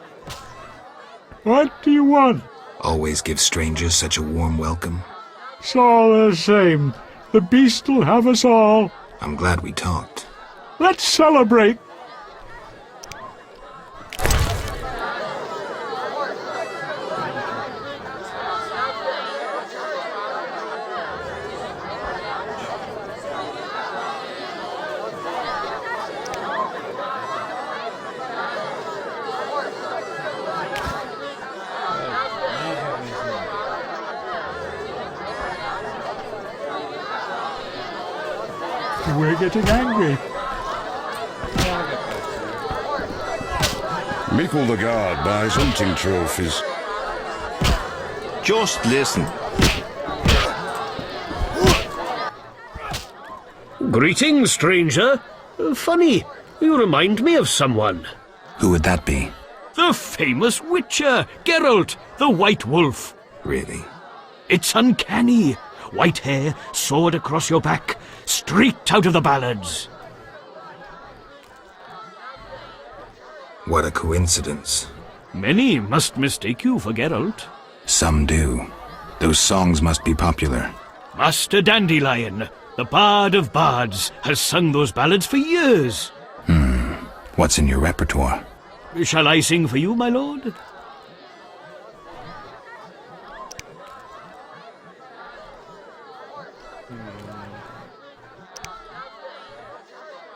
What do you want? Always give strangers such a warm welcome. It's all the same. The beast will have us all. I'm glad we talked. Let's celebrate. We're getting angry. Mickle the Guard buys hunting trophies. Just listen. Greetings, stranger. Funny, you remind me of someone. Who would that be? The famous witcher, Geralt, the White Wolf. Really? It's uncanny. White hair, sword across your back, straight out of the ballads. What a coincidence. Many must mistake you for Geralt. Some do. Those songs must be popular. Master Dandelion, the Bard of Bards, has sung those ballads for years. What's in your repertoire? Shall I sing for you, my lord?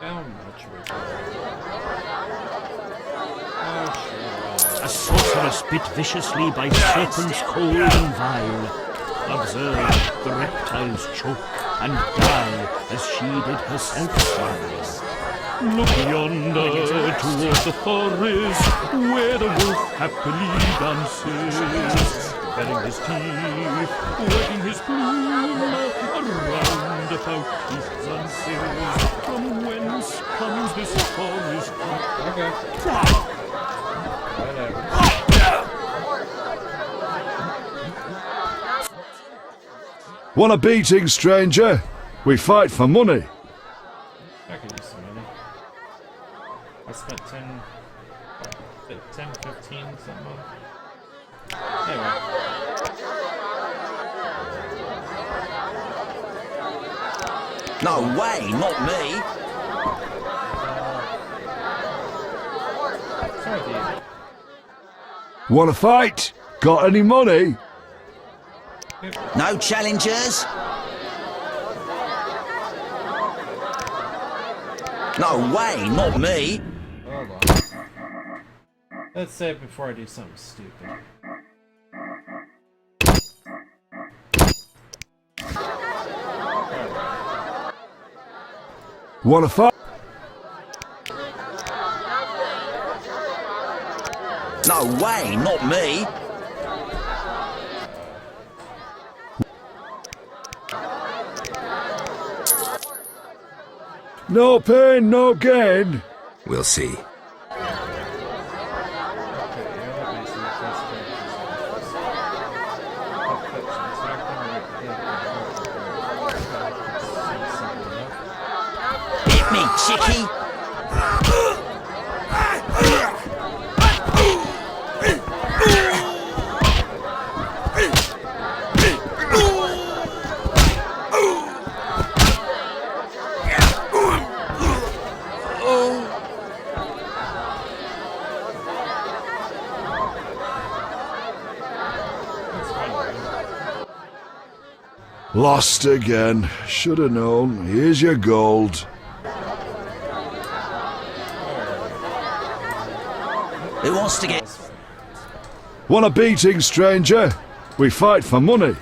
How much was A sorceress bit viciously by serpents cold and vile. Observe the reptiles choke and die as she did herself smile. Look yonder toward the forest where the wolf happily dances, baring his teeth, wetting his plume, around about he glances. From whence comes this forest? Okay. Whatever. Want a beating, stranger? We fight for money. I could use some money. I spent 10, 15, something on. Anyway. No way, not me. Sorry, dude. Want to fight? Got any money? No challengers? No way, not me. Hold on. Let's say it before I do something stupid. Want to fight? No way, not me. No pain, no gain. We'll see. Hit me, chickie. Lost again. Should have known. Here's your gold. Who wants to get... Want a beating, stranger? We fight for money.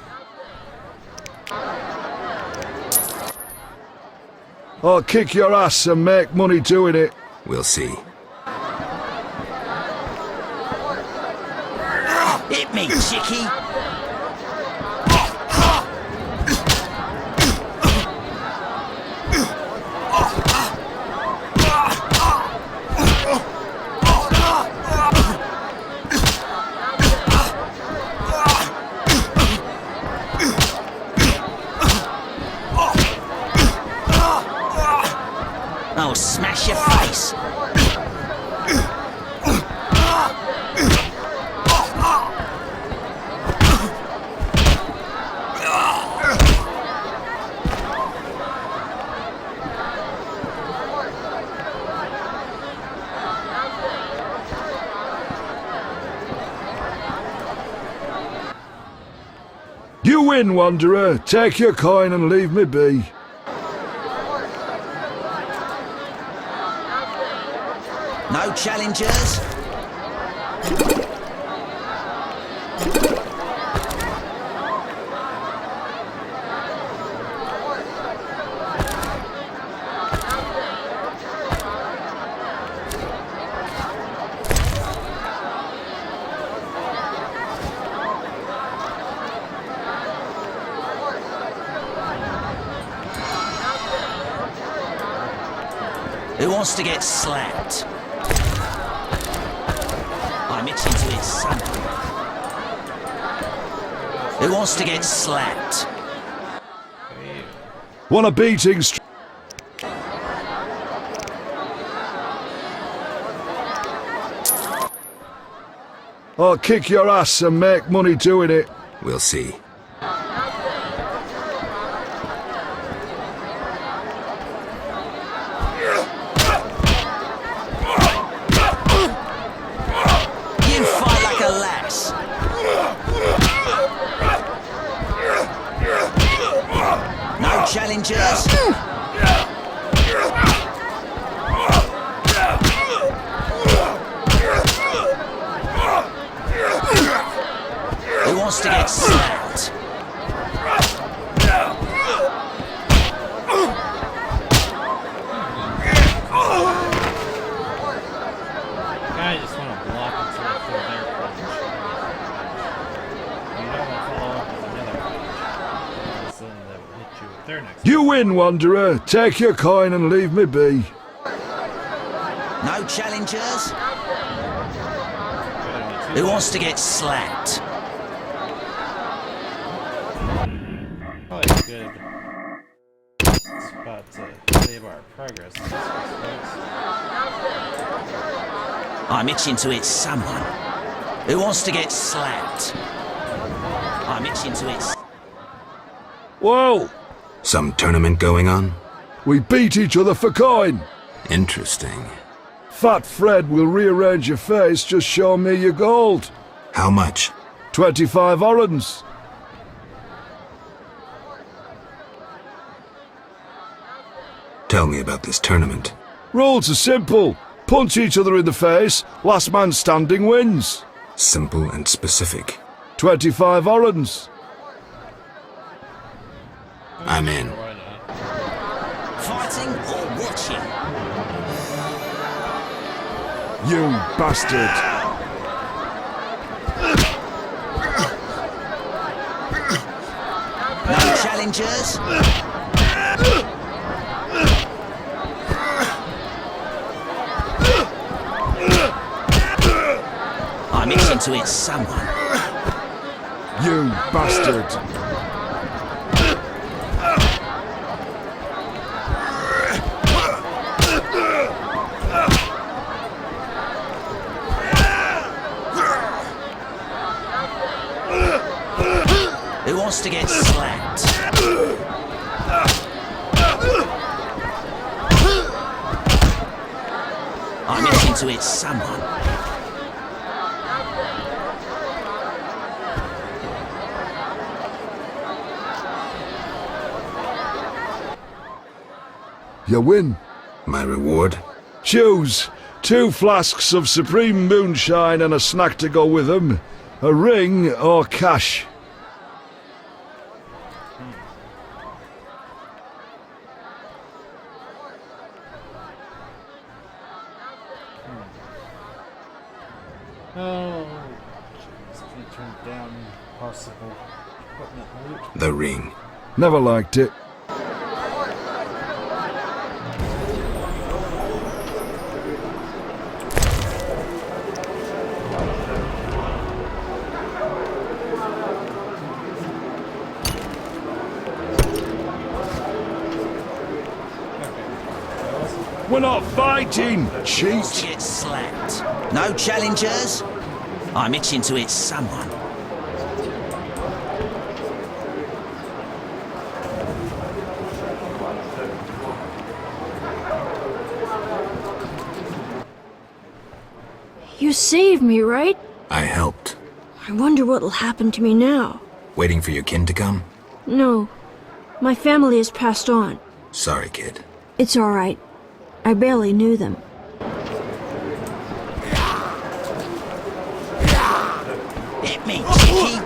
I'll kick your ass and make money doing it. We'll see. Hit me, chickie. I'll smash your face. You win, Wanderer. Take your coin and leave me be. No challengers? Who wants to get slapped? I'm itching to hit someone. Who wants to get slapped? Want a beating? I'll kick your ass and make money doing it. We'll see. You fight like a lass. No challengers. Who wants to get slapped? I just want to block until I feel their punch. You don't want to follow up with another punch. So that will hit you with their next. You win, Wanderer. Take your coin and leave me be. No challengers? Who wants to get slapped? Probably a good spot to save our progress. I'm itching to hit someone. Who wants to get slapped? I'm itching to hit... Whoa! Some tournament going on? We beat each other for coin. Interesting. Fat Fred will rearrange your face, just show me your gold. How much? 25 orens. Tell me about this tournament. Rules are simple. Punch each other in the face, last man standing wins. Simple and specific. 25 orens. I'm in. Fighting or watching? You bastard. No challengers? I'm itching to hit someone. You bastard. Who wants to get slapped? I'm itching to hit someone. You win. My reward? Choose 2 flasks of supreme moonshine and a snack to go with them. A ring or cash. Oh, jeez. Can you turn down possible equipment loot? The ring. Never liked it. We're not fighting, cheat. To get slapped. No challengers? I'm itching to hit someone. You saved me, right? I helped. I wonder what'll happen to me now. Waiting for your kin to come? No. My family has passed on. Sorry, kid. It's all right. I barely knew them. Hit me, cheeky.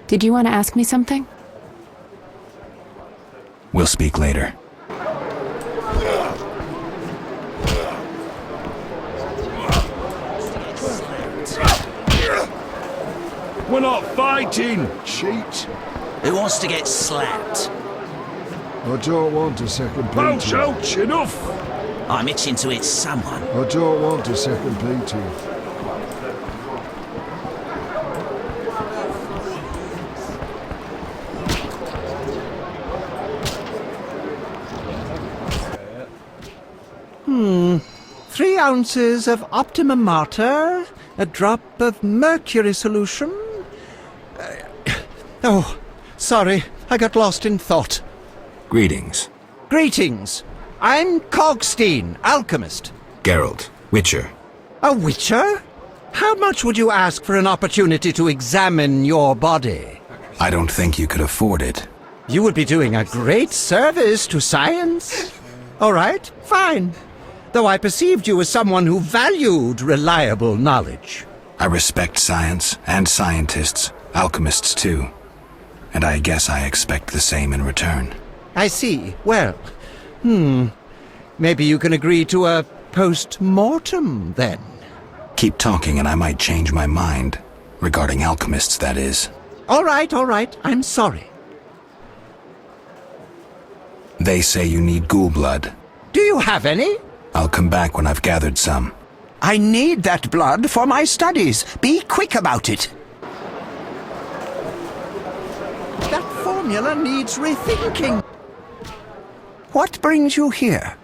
Did you want to ask me something? We'll speak later. We're not fighting, cheat. Who wants to get slapped? I don't want a second PT. Ouch, enough! I'm itching to hit someone. I don't want a second PT. Hmm. 3 ounces of Optimum Mater, a drop of mercury solution. Oh, sorry, I got lost in thought. Greetings. Greetings. I'm Cogstein, alchemist. Geralt, Witcher. A witcher? How much would you ask for an opportunity to examine your body? I don't think you could afford it. You would be doing a great service to science. All right, fine. Though I perceived you as someone who valued reliable knowledge. I respect science and scientists, alchemists too. And I guess I expect the same in return. I see. Well, maybe you can agree to a post-mortem, then. Keep talking and I might change my mind. Regarding alchemists, that is. All right. I'm sorry. They say you need ghoul blood. Do you have any? I'll come back when I've gathered some. I need that blood for my studies. Be quick about it. That formula needs rethinking. What brings you here?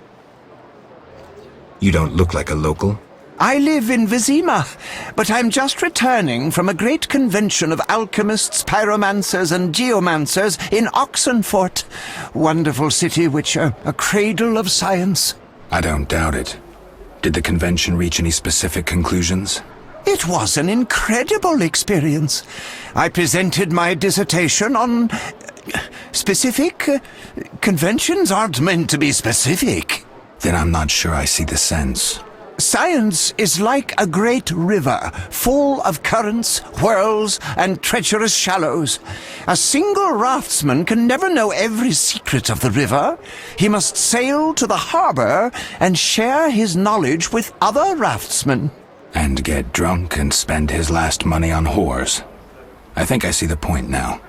You don't look like a local. I live in Vizima, but I'm just returning from a great convention of alchemists, pyromancers, and geomancers in Oxenfurt. Wonderful city, Witcher, a cradle of science. I don't doubt it. Did the convention reach any specific conclusions? It was an incredible experience. I presented my dissertation on... specific? Conventions aren't meant to be specific. Then I'm not sure I see the sense. Science is like a great river, full of currents, whirls, and treacherous shallows. A single raftsman can never know every secret of the river. He must sail to the harbor and share his knowledge with other raftsmen. And get drunk and spend his last money on whores. I think I see the point now.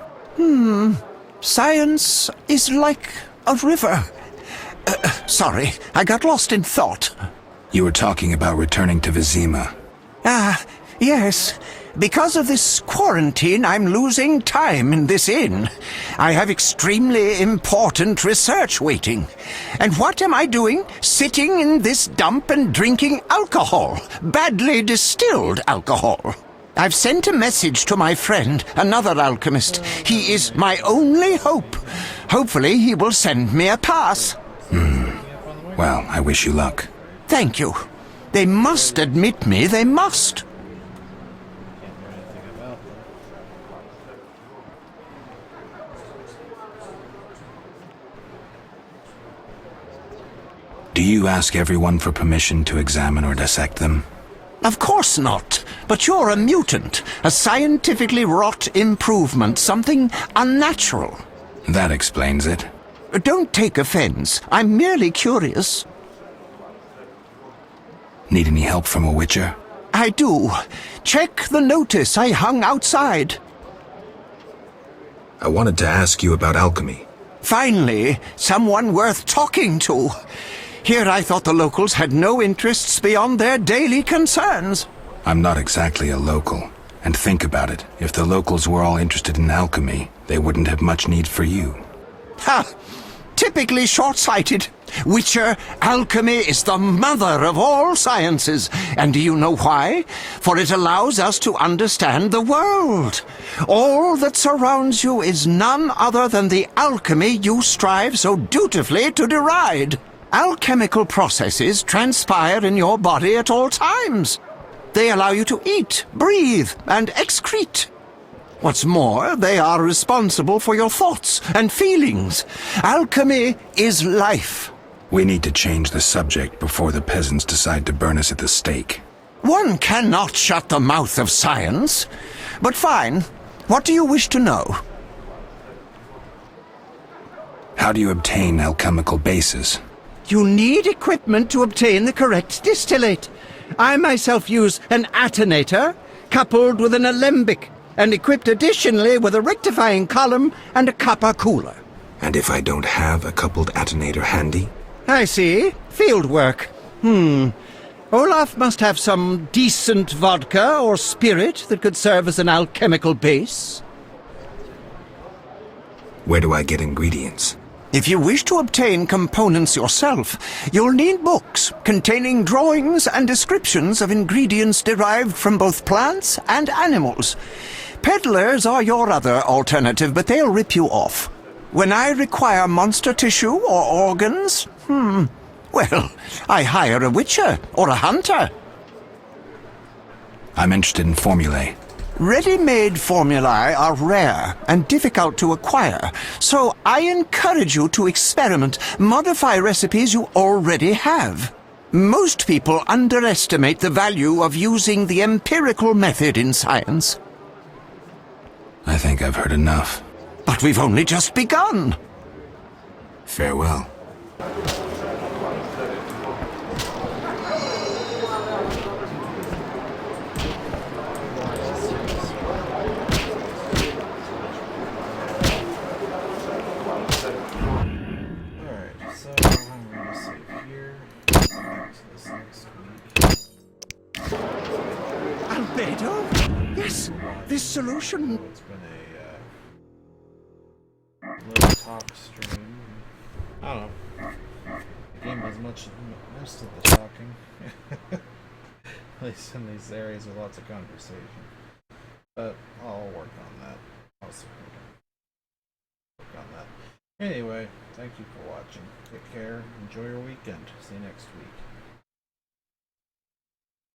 Science is like a river. Sorry, I got lost in thought. You were talking about returning to Vizima. Yes. Because of this quarantine, I'm losing time in this inn. I have extremely important research waiting. And what am I doing? Sitting in this dump and drinking alcohol. Badly distilled alcohol. I've sent a message to my friend, another alchemist. He is my only hope. Hopefully he will send me a pass. Well, I wish you luck. Thank you. They must admit me, they must. Do you ask everyone for permission to examine or dissect them? Of course not. But you're a mutant, a scientifically wrought improvement, something unnatural. That explains it. Don't take offense. I'm merely curious. Need any help from a witcher? I do. Check the notice I hung outside. I wanted to ask you about alchemy. Finally, someone worth talking to. Here I thought the locals had no interests beyond their daily concerns. I'm not exactly a local. And think about it. If the locals were all interested in alchemy, they wouldn't have much need for you. Ha! Typically short-sighted. Witcher, alchemy is the mother of all sciences. And do you know why? For it allows us to understand the world. All that surrounds you is none other than the alchemy you strive so dutifully to deride. Alchemical processes transpire in your body at all times. They allow you to eat, breathe, and excrete. What's more, they are responsible for your thoughts and feelings. Alchemy is life. We need to change the subject before the peasants decide to burn us at the stake. One cannot shut the mouth of science. But fine. What do you wish to know? How do you obtain alchemical bases? You need equipment to obtain the correct distillate. I myself use an attenator coupled with an alembic, and equipped additionally with a rectifying column and a copper cooler. And if I don't have a coupled atonator handy? I see. Field work. Olaf must have some decent vodka or spirit that could serve as an alchemical base. Where do I get ingredients? If you wish to obtain components yourself, you'll need books containing drawings and descriptions of ingredients derived from both plants and animals. Peddlers are your other alternative, but they'll rip you off. When I require monster tissue or organs, well, I hire a witcher or a hunter. I'm interested in formulae. Ready-made formulae are rare and difficult to acquire, so I encourage you to experiment, modify recipes you already have. Most people underestimate the value of using the empirical method in science. I think I've heard enough. But we've only just begun. Farewell. Albedo? Yes, this solution... It's been a little talk stream. I don't know. The game does most of the talking. At least in these areas with lots of conversation. But I'll work on that. Also work on that. Anyway, thank you for watching. Take care. Enjoy your weekend. See you next week.